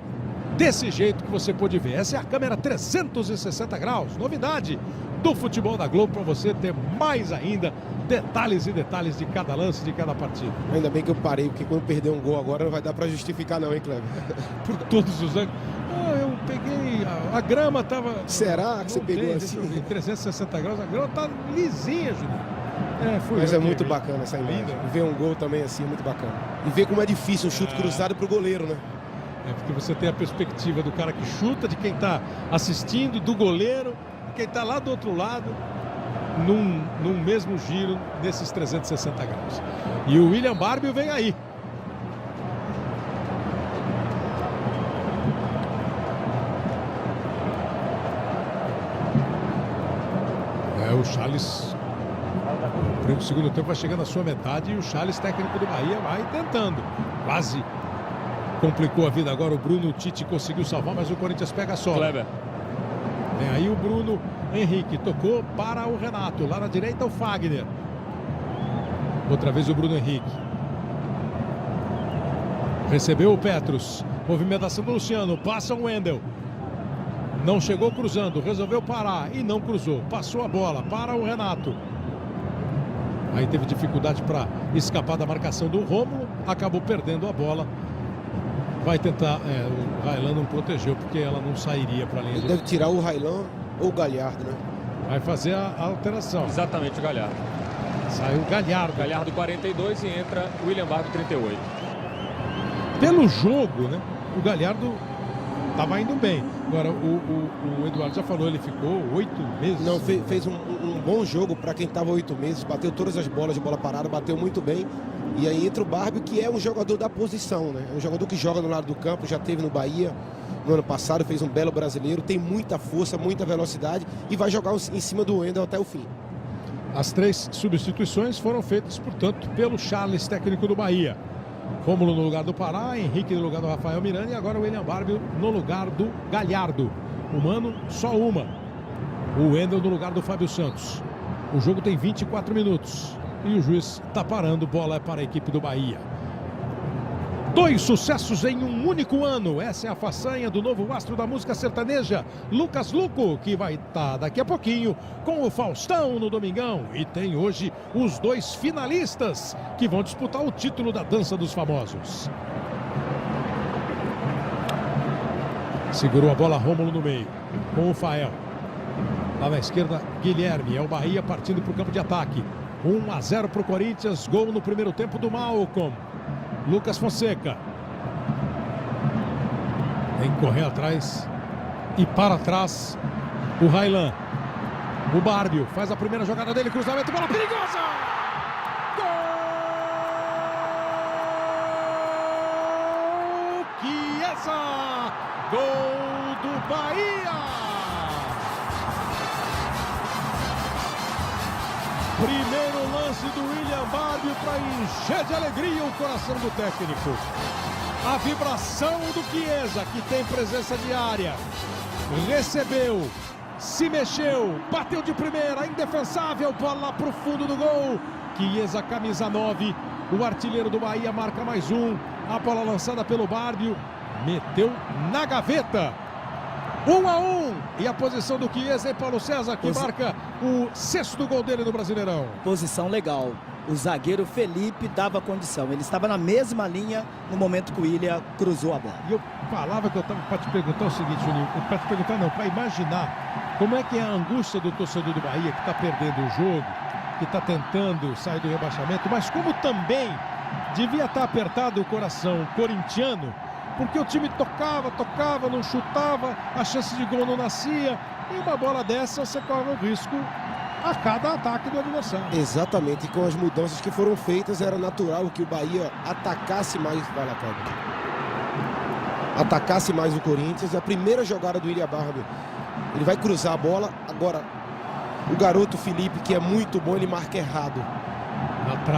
desse jeito que você pôde ver. Essa é a câmera 360 graus, novidade do futebol da Globo, para você ter mais ainda detalhes e detalhes de cada lance, de cada partida. Ainda bem que eu parei, porque quando perder um gol agora não vai dar para justificar não, hein, Cleber? Por todos os anos. Eu peguei, a grama estava... Será que você pegou assim? Em 360 graus, a grama tá lisinha, Juninho. Mas é muito bacana essa imagem. Ver um gol também assim é muito bacana. E ver como é difícil um chute cruzado para o goleiro, né? É porque você tem a perspectiva do cara que chuta, de quem está assistindo, do goleiro, de quem está lá do outro lado, num mesmo giro, nesses 360 graus. E o William Barbie vem aí. O Charles, o segundo tempo vai chegando à sua metade e o Charles, técnico do Bahia, vai tentando. Quase complicou a vida agora. O Bruno Tite conseguiu salvar, mas o Corinthians pega a sobra. Kleber. Vem aí o Bruno Henrique, tocou para o Renato. Lá na direita o Fagner. Outra vez o Bruno Henrique. Recebeu o Petros. Movimentação do Luciano. Passa o Wendel. Não chegou cruzando, resolveu parar e não cruzou. Passou a bola para o Renato. Aí teve dificuldade para escapar da marcação do Rômulo. Acabou perdendo a bola. Vai tentar, o Raylan não protegeu porque ela não sairia para a linha de... Deve tirar o Raylan ou o Galhardo, né? Vai fazer a alteração. Exatamente, o Galhardo. Saiu o Galhardo. Galhardo 42 e entra o William Barbie 38. Pelo jogo, né? O Galhardo Estava indo bem. Agora, o Eduardo já falou, ele ficou 8 meses. Não, fez um bom jogo para quem estava 8 meses, bateu todas as bolas de bola parada, bateu muito bem. E aí entra o Barbio, que é um jogador da posição, né? É um jogador que joga no lado do campo, já teve no Bahia no ano passado, fez um belo brasileiro, tem muita força, muita velocidade e vai jogar em cima do Wendel até o fim. As 3 substituições foram feitas, portanto, pelo Charles, técnico do Bahia. Rômulo no lugar do Pará, Henrique no lugar do Rafael Miranda e agora o William Barbio no lugar do Galhardo. O Mano, só uma. O Wendel no lugar do Fábio Santos. O jogo tem 24 minutos e o juiz está parando. Bola para a equipe do Bahia. 2 sucessos em um único ano. Essa é a façanha do novo astro da música sertaneja, Lucas Luco, que vai estar daqui a pouquinho com o Faustão no Domingão. E tem hoje os 2 finalistas que vão disputar o título da Dança dos Famosos. Segurou a bola Rômulo no meio, com o Fael. Lá na esquerda, Guilherme. É o Bahia partindo para o campo de ataque. 1-0 para o Corinthians. Gol no primeiro tempo do Malcom. Lucas Fonseca. Tem que correr atrás. E para trás, o Railan. O Barbio faz a primeira jogada dele. Cruzamento, bola perigosa! Gol! Chiesa! Gol do Bahia! Primeiro lance do William Barbio para encher de alegria o coração do técnico. A vibração do Chiesa, que tem presença de área. Recebeu, se mexeu, bateu de primeira, indefensável, bola lá para o fundo do gol. Chiesa, camisa 9, o artilheiro do Bahia marca mais um. A bola lançada pelo Barbio, meteu na gaveta. 1-1 e a posição do Chiesa e Paulo César, que marca o 6º gol dele no Brasileirão. Posição legal. O zagueiro Felipe dava condição. Ele estava na mesma linha no momento que o William cruzou a bola. E eu falava que eu estava para te perguntar o seguinte, Juninho, para te perguntar não, para imaginar como é que é a angústia do torcedor do Bahia que está perdendo o jogo, que está tentando sair do rebaixamento, mas como também devia estar apertado o coração corintiano, porque o time tocava, não chutava, a chance de gol não nascia. E uma bola dessa você corre o risco a cada ataque do adversário. Exatamente, e com as mudanças que foram feitas, era natural que o Bahia atacasse mais. Vai lá, Cláudio. Atacasse mais o Corinthians. A primeira jogada do William Barbio, ele vai cruzar a bola. Agora, o garoto Felipe, que é muito bom, ele marca errado.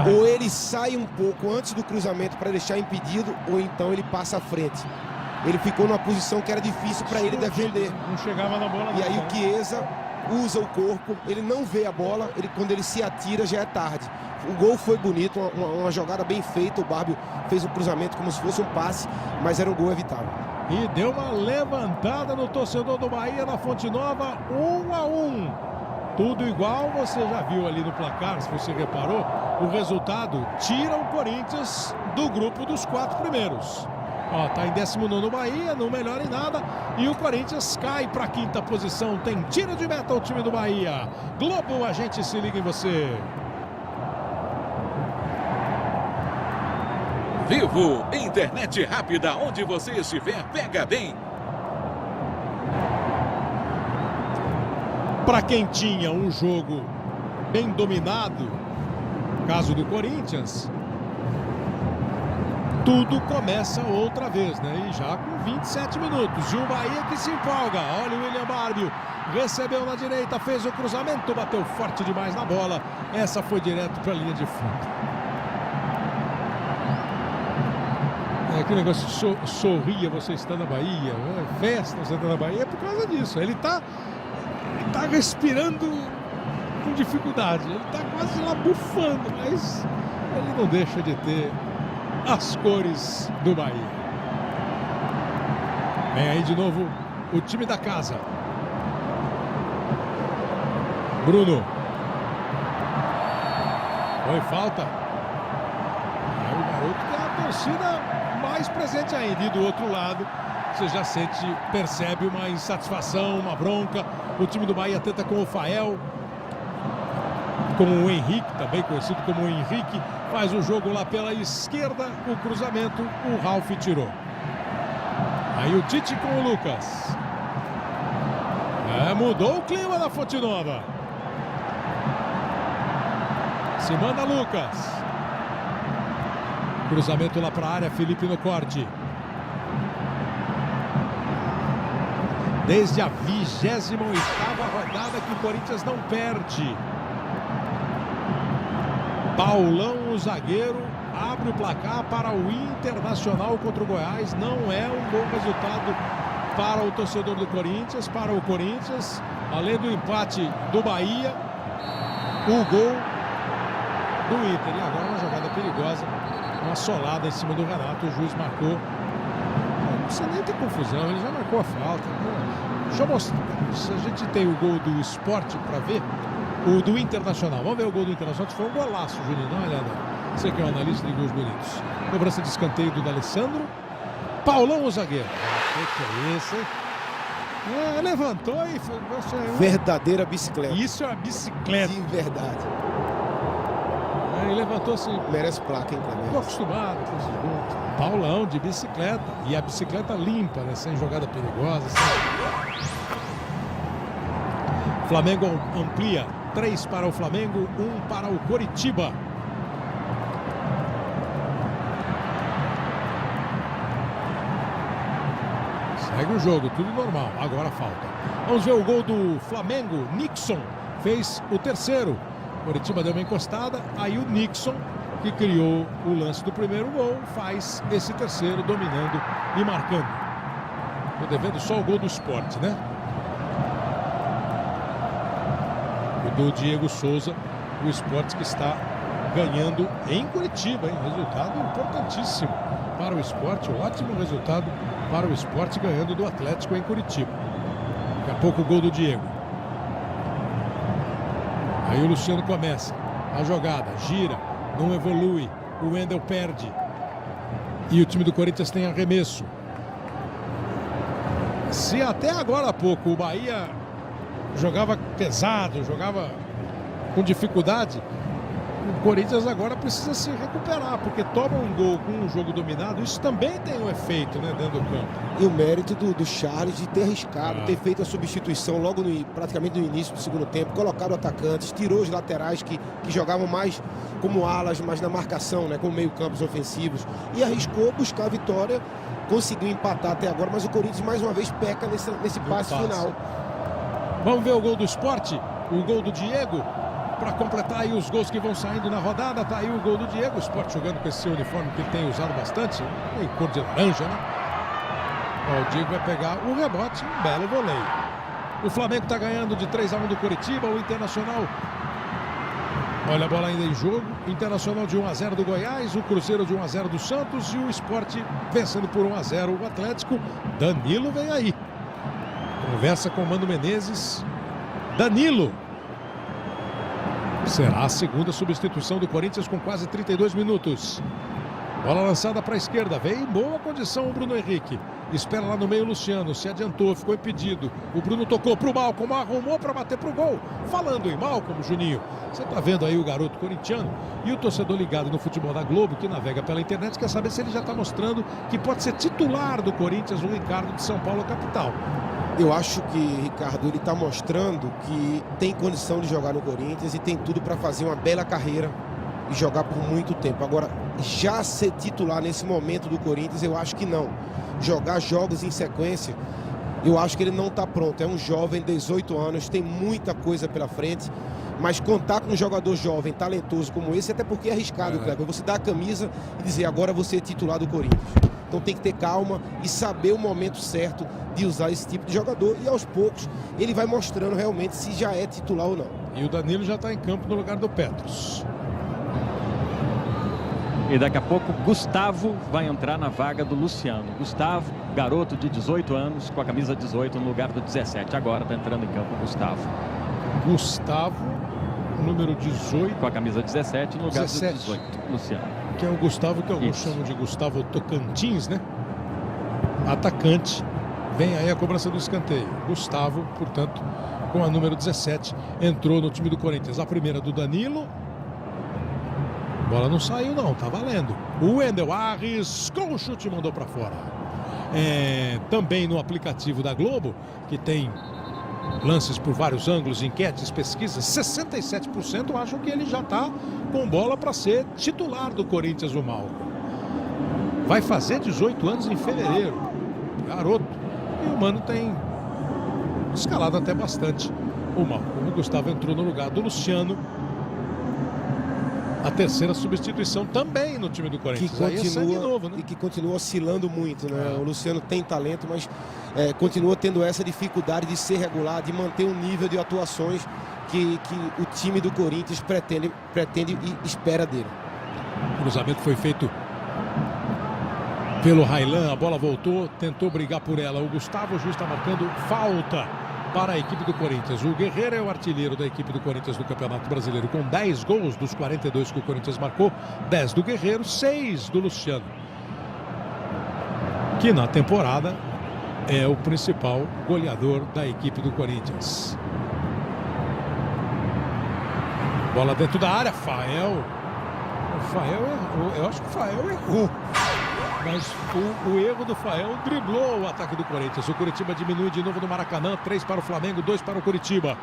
Ou ele sai um pouco antes do cruzamento para deixar impedido, ou então ele passa à frente. Ele ficou numa posição que era difícil para ele defender. Não chegava na bola. E aí o Chiesa usa o corpo, ele não vê a bola, quando ele se atira já é tarde. O gol foi bonito, uma jogada bem feita. O Barbio fez o cruzamento como se fosse um passe, mas era um gol evitável. E deu uma levantada no torcedor do Bahia na Fonte Nova, 1-1. Tudo igual, você já viu ali no placar, se você reparou, o resultado tira o Corinthians do grupo dos 4 primeiros. Ó, tá em 19º Bahia, não melhora em nada, e o Corinthians cai para a 5ª posição. Tem tiro de meta o time do Bahia. Globo, a gente se liga em você. Vivo, internet rápida, onde você estiver, pega bem. Para quem tinha um jogo bem dominado, caso do Corinthians, tudo começa outra vez, né? E já com 27 minutos. E o Bahia que se empolga. Olha o William Barbio. Recebeu na direita, fez o cruzamento, bateu forte demais na bola. Essa foi direto para a linha de fundo. É aquele negócio de sorria, você está na Bahia, né? Festa, você está na Bahia, é por causa disso. Ele tá respirando com dificuldade, ele está quase lá bufando, mas ele não deixa de ter as cores do Bahia. Vem aí de novo o time da casa. Bruno. Foi falta. É o garoto que é a torcida mais presente ainda. E do outro lado, você já percebe uma insatisfação, uma bronca. O time do Bahia tenta com o Fael, com o Henrique, também conhecido como o Henrique, faz o jogo lá pela esquerda, o cruzamento, o Ralf tirou. Aí o Tite com o Lucas. Mudou o clima da Fonte Nova. Se manda Lucas. Cruzamento lá para a área, Felipe no corte. Desde a 28ª rodada que o Corinthians não perde. Paulão, o zagueiro, abre o placar para o Internacional contra o Goiás. Não é um bom resultado para o torcedor do Corinthians, para o Corinthians. Além do empate do Bahia, o gol do Inter. E agora uma jogada perigosa, uma solada em cima do Renato. O juiz marcou. Não precisa nem ter confusão, ele já marcou a falta. Deixa eu mostrar. Se a gente tem o gol do Sport para ver, o do Internacional. Vamos ver o gol do Internacional. Foi um golaço, Juninho. Dá uma olhada. Você que é um analista de gols bonitos. Cobrança de escanteio do D'Alessandro. Paulão, o zagueiro. Que é isso, hein? Levantou e foi. Verdadeira bicicleta. Isso é uma bicicleta. De verdade. Ele levantou assim. Merece placa, hein, Clemente? Estou acostumado com esse jogo. Paulão de bicicleta. E a bicicleta limpa, né? Sem jogada perigosa. Flamengo amplia. 3 para o Flamengo, 1 para o Coritiba. Segue o jogo, tudo normal. Agora falta. Vamos ver o gol do Flamengo. Nixon fez o terceiro. Coritiba deu uma encostada. Aí o Nixon, que criou o lance do primeiro gol, faz esse terceiro, dominando e marcando. Estou devendo só o gol do Sport, né? O do Diego Souza, o Sport que está ganhando em Curitiba, hein? Resultado importantíssimo para o Sport. Ótimo resultado para o Sport, ganhando do Atlético em Curitiba. Daqui a pouco o gol do Diego. Aí o Luciano começa a jogada, gira, não evolui, o Wendel perde. E o time do Corinthians tem arremesso. Se até agora há pouco o Bahia jogava pesado, jogava com dificuldade, o Corinthians agora precisa se recuperar, porque toma um gol com um jogo dominado, isso também tem um efeito, né, dentro do campo. E o mérito do Charles de ter arriscado, ter feito a substituição logo praticamente no início do segundo tempo, colocado atacantes, tirou os laterais que jogavam mais como alas, mas na marcação, né, como meio-campos ofensivos, e arriscou buscar a vitória, conseguiu empatar até agora, mas o Corinthians mais uma vez peca nesse passe final. Vamos ver o gol do Sport, o gol do Diego, para completar aí os gols que vão saindo na rodada. Tá aí o gol do Diego. O Sport jogando com esse uniforme que ele tem usado bastante, em cor de laranja, né? Ó, o Diego vai pegar o rebote, um belo voleio. O Flamengo está ganhando de 3-1 do Coritiba. O Internacional, olha a bola ainda em jogo. Internacional de 1-0 do Goiás, o Cruzeiro de 1-0 do Santos e o Sport vencendo por 1-0 o Atlético. Danilo vem aí. Conversa com o Mano Menezes. Danilo será a segunda substituição do Corinthians com quase 32 minutos. Bola lançada para a esquerda. Vem em boa condição o Bruno Henrique. Espera lá no meio o Luciano. Se adiantou, ficou impedido. O Bruno tocou para o Malcom. Arrumou para bater para o gol. Falando em Malcom, Juninho, você está vendo aí o garoto corintiano e o torcedor ligado no futebol da Globo, que navega pela internet, quer saber se ele já está mostrando que pode ser titular do Corinthians, o Ricardo de São Paulo, capital. Eu acho que, Ricardo, ele está mostrando que tem condição de jogar no Corinthians e tem tudo para fazer uma bela carreira e jogar por muito tempo. Agora, já ser titular nesse momento do Corinthians, eu acho que não. Jogar jogos em sequência, eu acho que ele não está pronto. É um jovem, 18 anos, tem muita coisa pela frente. Mas contar com um jogador jovem, talentoso como esse, até porque é arriscado, Kleber. Você dar a camisa e dizer, agora você é titular do Corinthians. Então tem que ter calma e saber o momento certo de usar esse tipo de jogador. E aos poucos ele vai mostrando realmente se já é titular ou não. E o Danilo já está em campo no lugar do Petros. E daqui a pouco Gustavo vai entrar na vaga do Luciano. Gustavo, garoto de 18 anos, com a camisa 18 no lugar do 17. Agora está entrando em campo Gustavo. Gustavo, número 18. Com a camisa 17 no lugar 17. do 18, Luciano. Que é o Gustavo, que alguns chamam de Gustavo Tocantins, né? Atacante. Vem aí a cobrança do escanteio. Gustavo, portanto, com a número 17, entrou no time do Corinthians. A primeira do Danilo. Bola não saiu não, tá valendo. O Wendel arriscou o chute e mandou para fora. também no aplicativo da Globo, que tem lances por vários ângulos, enquetes, pesquisas, 67% acham que ele já está com bola para ser titular do Corinthians, o Malcom. Vai fazer 18 anos em fevereiro, garoto. E o Mano tem escalado até bastante o Malcom. O Gustavo entrou no lugar do Luciano. A terceira substituição também no time do Corinthians. Que continua oscilando muito, né? O Luciano tem talento, mas continua tendo essa dificuldade de ser regular, de manter um nível de atuações que o time do Corinthians pretende e espera dele. O cruzamento foi feito pelo Raylan, a bola voltou, tentou brigar por ela. O Gustavo Juiz está marcando falta para a equipe do Corinthians. O Guerreiro é o artilheiro da equipe do Corinthians no Campeonato Brasileiro, com 10 gols dos 42 que o Corinthians marcou, 10 do Guerreiro, 6 do Luciano, que na temporada é o principal goleador da equipe do Corinthians. Bola dentro da área, Fael. O Fael errou. Eu acho que o Fael errou. Mas o erro do Fael driblou o ataque do Corinthians. O Curitiba diminui de novo no Maracanã. 3 para o Flamengo, 2 para o Curitiba.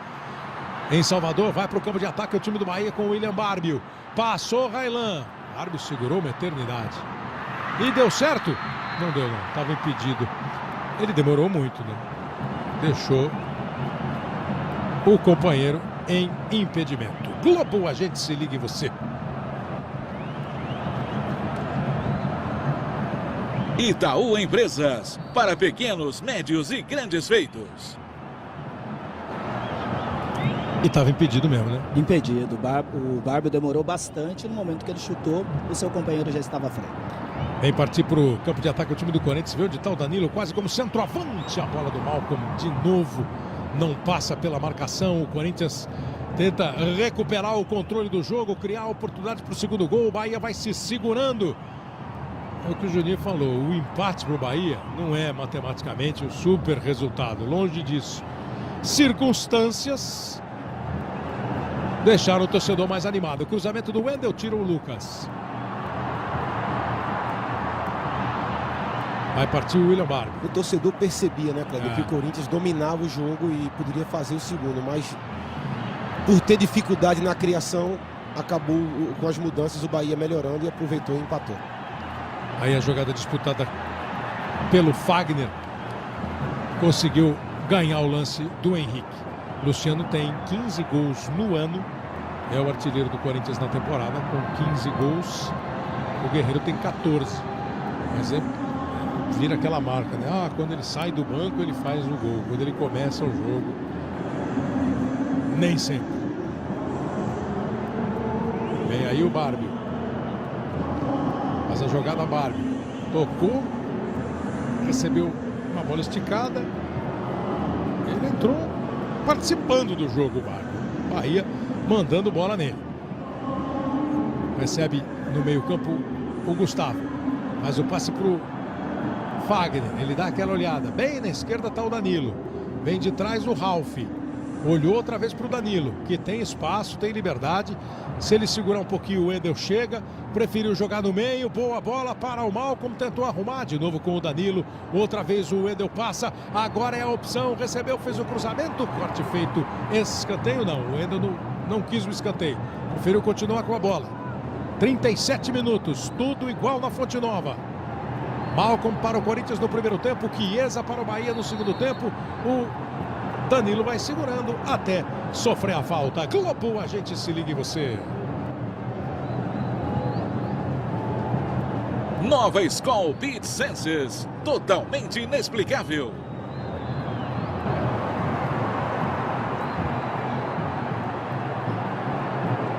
Em Salvador, vai para o campo de ataque o time do Bahia com o William Barbio. Passou Raylan. Barbio segurou uma eternidade. E deu certo? Não deu, não. Estava impedido. Ele demorou muito, né? Deixou o companheiro em impedimento. Globo, a gente se liga em você. Itaú Empresas, para pequenos, médios e grandes feitos. E estava impedido mesmo, né? Impedido. O Barbio demorou bastante. No momento que ele chutou, o seu companheiro já estava à frente. Vem partir para o campo de ataque o time do Corinthians. Vê onde está o Danilo, quase como centroavante. A bola do Malcom de novo não passa pela marcação. O Corinthians tenta recuperar o controle do jogo, criar oportunidade para o segundo gol. O Bahia vai se segurando. É o que o Juninho falou, o empate para o Bahia não é matematicamente um super resultado, longe disso. Circunstâncias deixaram o torcedor mais animado. O cruzamento do Wendel tira o Lucas. Vai partir o William Barbio. O torcedor percebia, né, Cleber, que o Corinthians dominava o jogo e poderia fazer o segundo, mas por ter dificuldade na criação, acabou com as mudanças, o Bahia melhorando e aproveitou e empatou. Aí a jogada disputada pelo Fagner conseguiu ganhar o lance do Henrique. Luciano tem 15 gols no ano, é o artilheiro do Corinthians na temporada com 15 gols. O Guerreiro tem 14, mas vira aquela marca, né? Quando ele sai do banco ele faz o gol, quando ele começa o jogo nem sempre. Vem aí o Barbio. Faz a jogada Barbio. Tocou. Recebeu uma bola esticada. Ele entrou participando do jogo, o Barbio. Bahia mandando bola nele. Recebe no meio-campo o Gustavo. Faz o passe para o Fagner. Ele dá aquela olhada. Bem na esquerda está o Danilo. Vem de trás o Ralf. Olhou outra vez para o Danilo, que tem espaço, tem liberdade. Se ele segurar um pouquinho, o Wendel chega. Preferiu jogar no meio. Boa bola para o Malcom. Tentou arrumar de novo com o Danilo. Outra vez o Wendel passa. Agora é a opção. Recebeu, fez o cruzamento. Corte feito. Escanteio não. O Wendel não quis o escanteio. Preferiu continuar com a bola. 37 minutos. Tudo igual na Fonte Nova. Malcom para o Corinthians no primeiro tempo. Chiesa para o Bahia no segundo tempo. O Danilo vai segurando até sofrer a falta. Globo, a gente se liga em você. Nova Skol Beat Senses, totalmente inexplicável.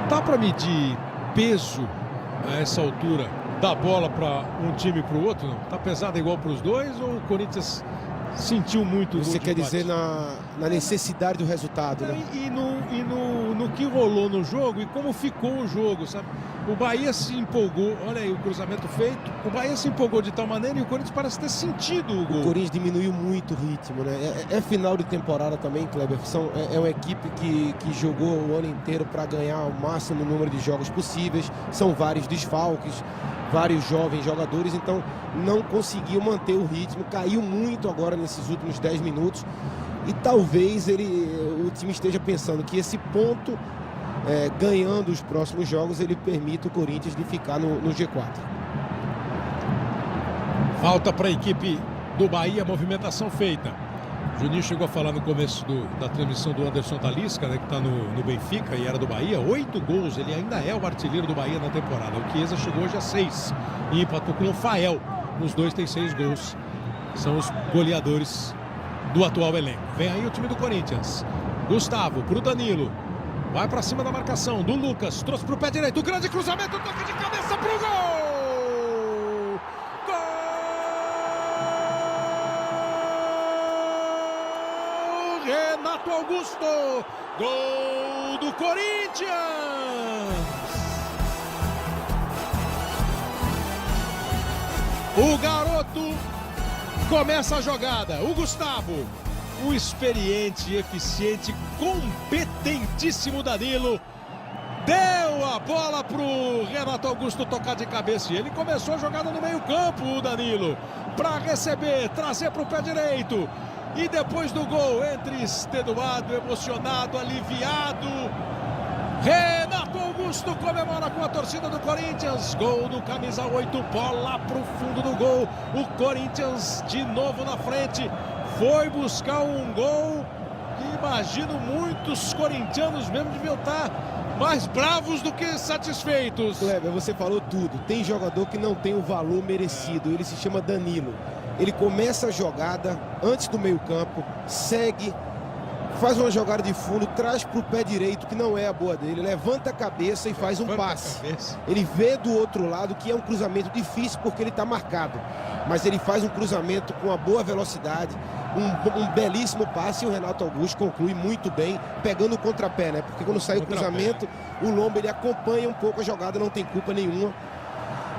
Dá para medir peso a essa altura da bola para um time e para o outro? Não? Tá pesada igual para os dois ou o Corinthians sentiu muito? Você quer dizer na necessidade do resultado, né? E no que rolou no jogo e como ficou o jogo, sabe? O Bahia se empolgou, olha aí o cruzamento feito, o Bahia se empolgou de tal maneira e o Corinthians parece ter sentido o gol. O Corinthians diminuiu muito o ritmo, né? É final de temporada também, Kleber. É uma equipe que jogou o ano inteiro para ganhar o máximo número de jogos possíveis. São vários desfalques, vários jovens jogadores, então não conseguiu manter o ritmo, caiu muito agora nesses últimos 10 minutos e talvez o time esteja pensando que esse ponto, ganhando os próximos jogos, ele permita o Corinthians de ficar no G4. Falta para a equipe do Bahia, movimentação feita. O Juninho chegou a falar no começo da transmissão do Anderson Talisca, né, que está no Benfica e era do Bahia. 8 gols, ele ainda é o artilheiro do Bahia na temporada. O Chiesa chegou hoje a 6 e empatou com o Fael. Os dois têm 6 gols. São os goleadores do atual elenco. Vem aí o time do Corinthians. Gustavo para o Danilo. Vai para cima da marcação do Lucas. Trouxe para o pé direito. O grande cruzamento. Toque de cabeça para o gol. Renato Augusto, gol do Corinthians. O garoto começa a jogada. O Gustavo, o experiente, eficiente, competentíssimo Danilo, deu a bola pro Renato Augusto tocar de cabeça. E ele começou a jogada no meio campo, o Danilo, para receber, trazer para o pé direito. E depois do gol, entre extenuado, emocionado, aliviado, Renato Augusto comemora com a torcida do Corinthians. Gol do camisa 8, bola para o fundo do gol. O Corinthians de novo na frente. Foi buscar um gol que imagino muitos corintianos mesmo deviam estar mais bravos do que satisfeitos. Kleber, você falou tudo. Tem jogador que não tem o valor merecido. Ele se chama Danilo. Ele começa a jogada antes do meio campo, segue, faz uma jogada de fundo, traz para o pé direito, que não é a boa dele, levanta a cabeça e faz um passe. Ele vê do outro lado, que é um cruzamento difícil porque ele está marcado, mas ele faz um cruzamento com uma boa velocidade, um belíssimo passe, e o Renato Augusto conclui muito bem, pegando o contrapé, né? Porque quando sai o cruzamento, o Lomba ele acompanha um pouco a jogada, não tem culpa nenhuma.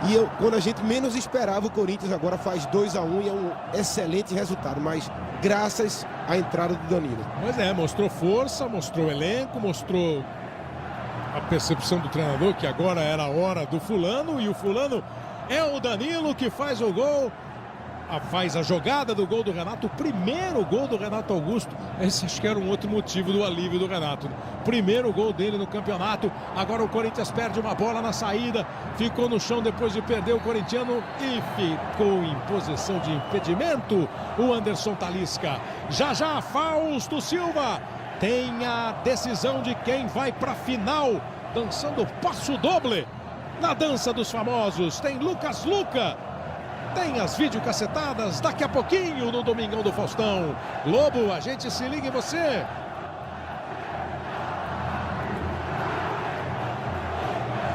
E quando a gente menos esperava, o Corinthians agora faz 2-1 e é um excelente resultado, mas graças à entrada do Danilo. Pois é, mostrou força, mostrou elenco, mostrou a percepção do treinador que agora era a hora do fulano, e o fulano é o Danilo que faz o gol. Faz a jogada do gol do Renato, o primeiro gol do Renato Augusto. Esse acho que era um outro motivo do alívio do Renato. Primeiro gol dele no campeonato. Agora o Corinthians perde uma bola na saída, ficou no chão depois de perder o corintiano e ficou em posição de impedimento o Anderson Talisca. Já Fausto Silva tem a decisão de quem vai para a final, dançando passo doble na dança dos famosos. Tem Lucas Luca. Tem as videocassetadas daqui a pouquinho no Domingão do Faustão. Globo, a gente se liga em você.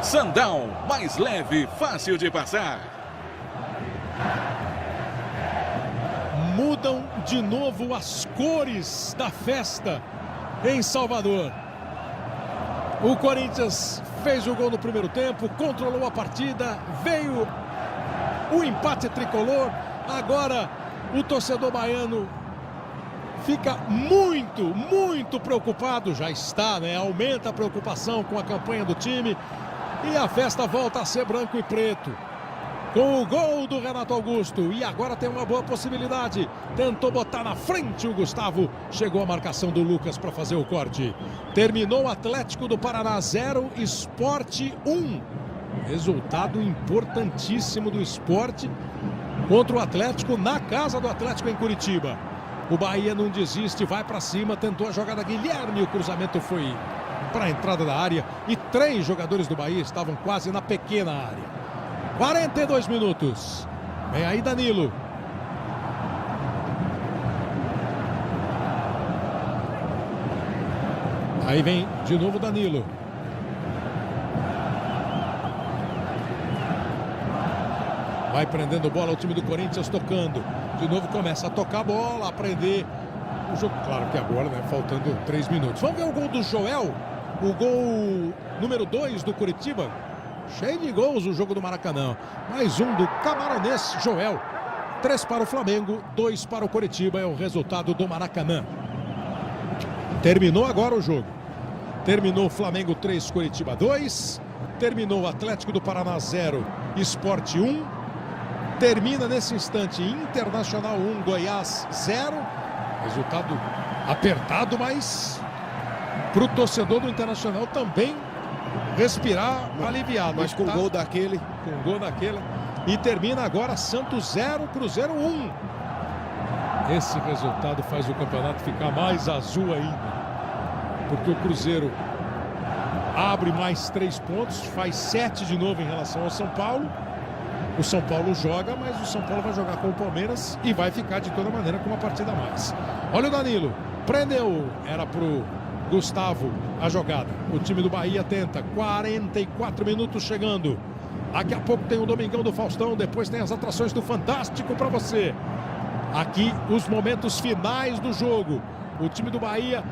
Sandal, mais leve, fácil de passar. Mudam de novo as cores da festa em Salvador. O Corinthians fez o gol no primeiro tempo, controlou a partida, veio o empate tricolor. Agora o torcedor baiano fica muito preocupado. Já está, né? Aumenta a preocupação com a campanha do time. E a festa volta a ser branco e preto. Com o gol do Renato Augusto. E agora tem uma boa possibilidade. Tentou botar na frente o Gustavo. Chegou a marcação do Lucas para fazer o corte. Terminou o Atlético do Paraná 0, Sport 1. Resultado importantíssimo do Sport contra o Atlético, na casa do Atlético em Curitiba. O Bahia não desiste, vai para cima, tentou a jogada Guilherme, o cruzamento foi para a entrada da área e 3 jogadores do Bahia estavam quase na pequena área. 42 minutos. Vem aí Danilo. Aí vem de novo Danilo. Vai prendendo bola o time do Corinthians, tocando. De novo começa a tocar a bola, a prender o jogo. Claro que agora, né, faltando 3 minutos. Vamos ver o gol do Joel. O gol número 2 do Curitiba. Cheio de gols o jogo do Maracanã. Mais um do camaronês Joel. 3 para o Flamengo, 2 para o Curitiba. É o resultado do Maracanã. Terminou agora o jogo. Terminou Flamengo 3, Curitiba 2. Terminou Atlético do Paraná 0, Sport 1. Termina nesse instante Internacional 1, Goiás 0. Resultado apertado, mas para o torcedor do Internacional também respirar aliviado. Mas com gol daquele. Com gol daquele. E termina agora Santos 0, Cruzeiro 1. Esse resultado faz o campeonato ficar mais azul ainda. Porque o Cruzeiro abre mais 3 pontos, faz 7 de novo em relação ao São Paulo. O São Paulo joga, mas o São Paulo vai jogar com o Palmeiras e vai ficar de toda maneira com uma partida a mais. Olha o Danilo, prendeu, era pro Gustavo a jogada. O time do Bahia tenta, 44 minutos chegando. Daqui a pouco tem o Domingão do Faustão, depois tem as atrações do Fantástico para você. Aqui os momentos finais do jogo. O time do Bahia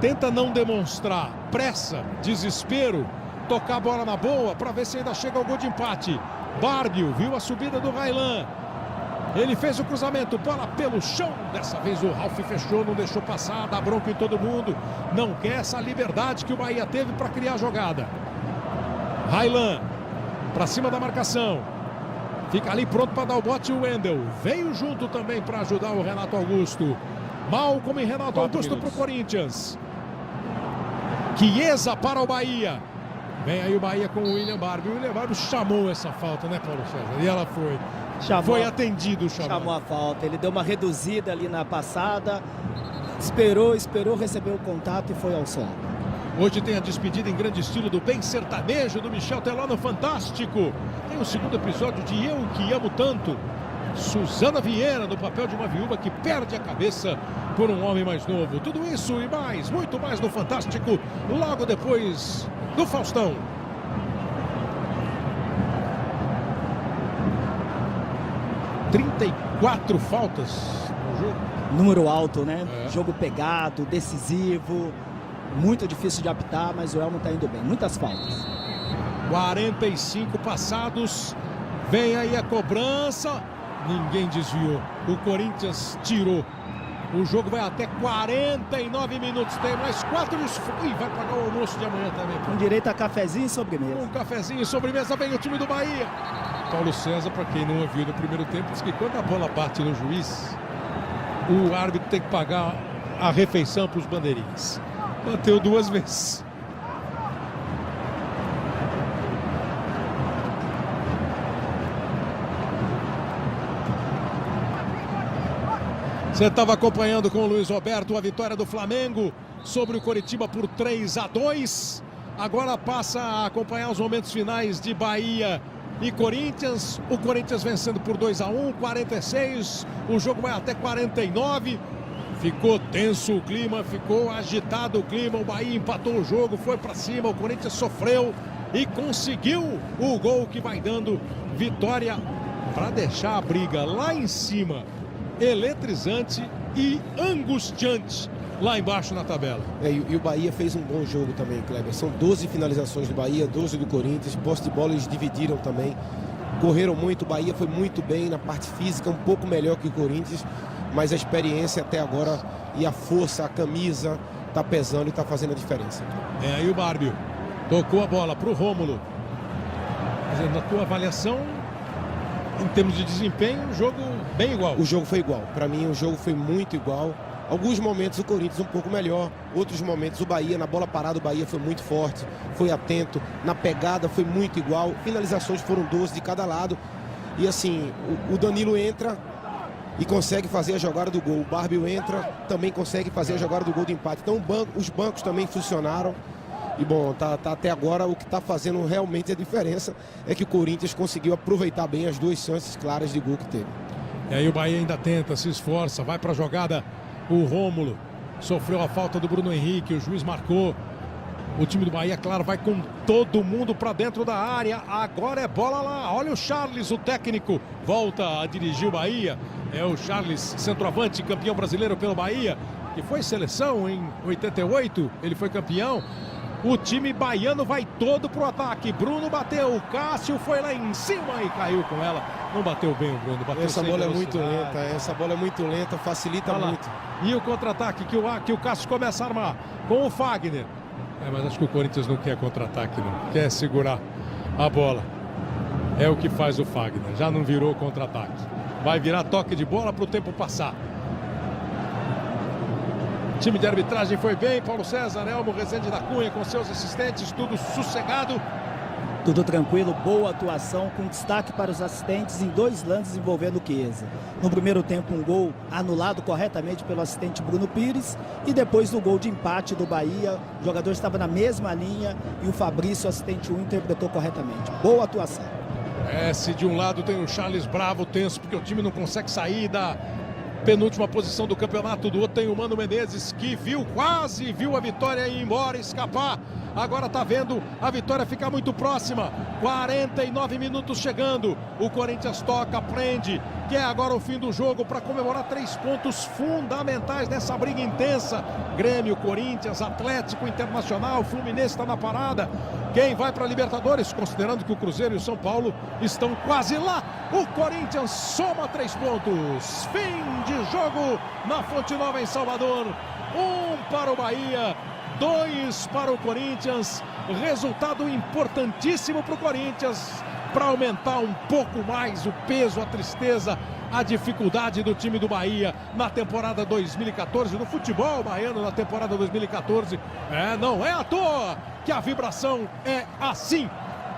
tenta não demonstrar pressa, desespero, tocar a bola na boa para ver se ainda chega ao gol de empate. Bárbio viu a subida do Raylan. Ele fez o cruzamento, bola pelo chão. Dessa vez o Ralf fechou, não deixou passar, dá bronca em todo mundo. Não quer essa liberdade que o Bahia teve para criar a jogada. Raylan para cima da marcação. Fica ali pronto para dar o bote o Wendel. Veio junto também para ajudar o Renato Augusto. Malcom e Renato Augusto para o Corinthians. Chiesa para o Bahia. Vem aí o Bahia com o William Barbie. O William Barbie chamou essa falta, né, Paulo César? E ela foi. Foi atendido o chamado. Chamou a falta. Ele deu uma reduzida ali na passada. Esperou, recebeu o contato e foi ao som. Hoje tem a despedida em grande estilo do Bem Sertanejo, do Michel Teló no Fantástico. Tem o segundo episódio de Eu Que Amo Tanto. Suzana Vieira no papel de uma viúva que perde a cabeça por um homem mais novo. Tudo isso e mais, muito mais no Fantástico, logo depois do Faustão. ...34 faltas no jogo. Número alto, né? Jogo pegado, decisivo. Muito difícil de apitar, mas o Elmo tá indo bem. Muitas faltas. 45 passados. Vem aí a cobrança. Ninguém desviou. O Corinthians tirou. O jogo vai até 49 minutos. Tem mais 4 minutos. Ih, vai pagar o almoço de amanhã também. Com direito a cafezinho e sobremesa. Um cafezinho e sobremesa. Vem o time do Bahia. Paulo César, para quem não ouviu no primeiro tempo, diz que quando a bola bate no juiz, o árbitro tem que pagar a refeição para os bandeirinhas. Bateu 2 vezes. Você estava acompanhando com o Luiz Roberto a vitória do Flamengo sobre o Coritiba por 3-2. Agora passa a acompanhar os momentos finais de Bahia e Corinthians. O Corinthians vencendo por 2-1, 46. O jogo vai até 49. Ficou tenso o clima, ficou agitado o clima. O Bahia empatou o jogo, foi para cima. O Corinthians sofreu e conseguiu o gol que vai dando vitória para deixar a briga lá em cima. Eletrizante e angustiante lá embaixo na tabela. E o Bahia fez um bom jogo também, Kleber. São 12 finalizações do Bahia, 12 do Corinthians. Posse de bola eles dividiram também. Correram muito, o Bahia foi muito bem na parte física, um pouco melhor que o Corinthians. Mas a experiência até agora e a força, a camisa, tá pesando e tá fazendo a diferença. Aí o Bárbio tocou a bola pro Rômulo. Na tua avaliação, em termos de desempenho, o jogo bem igual. O jogo foi igual. Para mim, o jogo foi muito igual. Alguns momentos o Corinthians um pouco melhor. Outros momentos o Bahia, na bola parada, o Bahia foi muito forte. Foi atento. Na pegada foi muito igual. Finalizações foram 12 de cada lado. E assim, o Danilo entra e consegue fazer a jogada do gol. O Bárbio entra, também consegue fazer a jogada do gol de empate. Então os bancos também funcionaram. E bom, tá até agora o que está fazendo realmente a diferença é que o Corinthians conseguiu aproveitar bem as 2 chances claras de gol que teve. E aí o Bahia ainda tenta, se esforça, vai para a jogada o Rômulo. Sofreu a falta do Bruno Henrique, o juiz marcou. O time do Bahia, claro, vai com todo mundo para dentro da área. Agora é bola lá. Olha o Charles, o técnico, volta a dirigir o Bahia. É o Charles, centroavante, campeão brasileiro pelo Bahia, que foi seleção em 88, ele foi campeão. O time baiano vai todo pro ataque. Bruno bateu, o Cássio foi lá em cima e caiu com ela. Não bateu bem o Bruno, bateu essa bola é muito lenta, essa bola é muito lenta, facilita muito. E o contra-ataque que o Cássio começa a armar com o Fagner. Mas acho que o Corinthians não quer contra-ataque, não. Quer segurar a bola. É o que faz o Fagner. Já não virou contra-ataque. Vai virar toque de bola para o tempo passar. O time de arbitragem foi bem. Paulo César, Elmo, Rezende da Cunha com seus assistentes. Tudo sossegado. Tudo tranquilo, boa atuação, com destaque para os assistentes em 2 lances envolvendo o Chiesa. No primeiro tempo, um gol anulado corretamente pelo assistente Bruno Pires. E depois do gol de empate do Bahia, o jogador estava na mesma linha e o Fabrício, assistente 1, interpretou corretamente. Boa atuação. Se de um lado tem o Charles Bravo tenso, porque o time não consegue sair da penúltima posição do campeonato, do outro tem o Mano Menezes, que quase viu a vitória ir embora, escapar. Agora tá vendo a vitória ficar muito próxima. 49 minutos chegando. O Corinthians toca, prende. Que é agora o fim do jogo para comemorar 3 pontos fundamentais nessa briga intensa. Grêmio, Corinthians, Atlético, Internacional, Fluminense está na parada. Quem vai para a Libertadores, considerando que o Cruzeiro e o São Paulo estão quase lá. O Corinthians soma 3 pontos. Fim de jogo na Fonte Nova em Salvador. 1 para o Bahia, 2 para o Corinthians. Resultado importantíssimo para o Corinthians, para aumentar um pouco mais o peso, a tristeza, a dificuldade do time do Bahia na temporada 2014, no futebol baiano na temporada 2014. Não é à toa que a vibração é assim.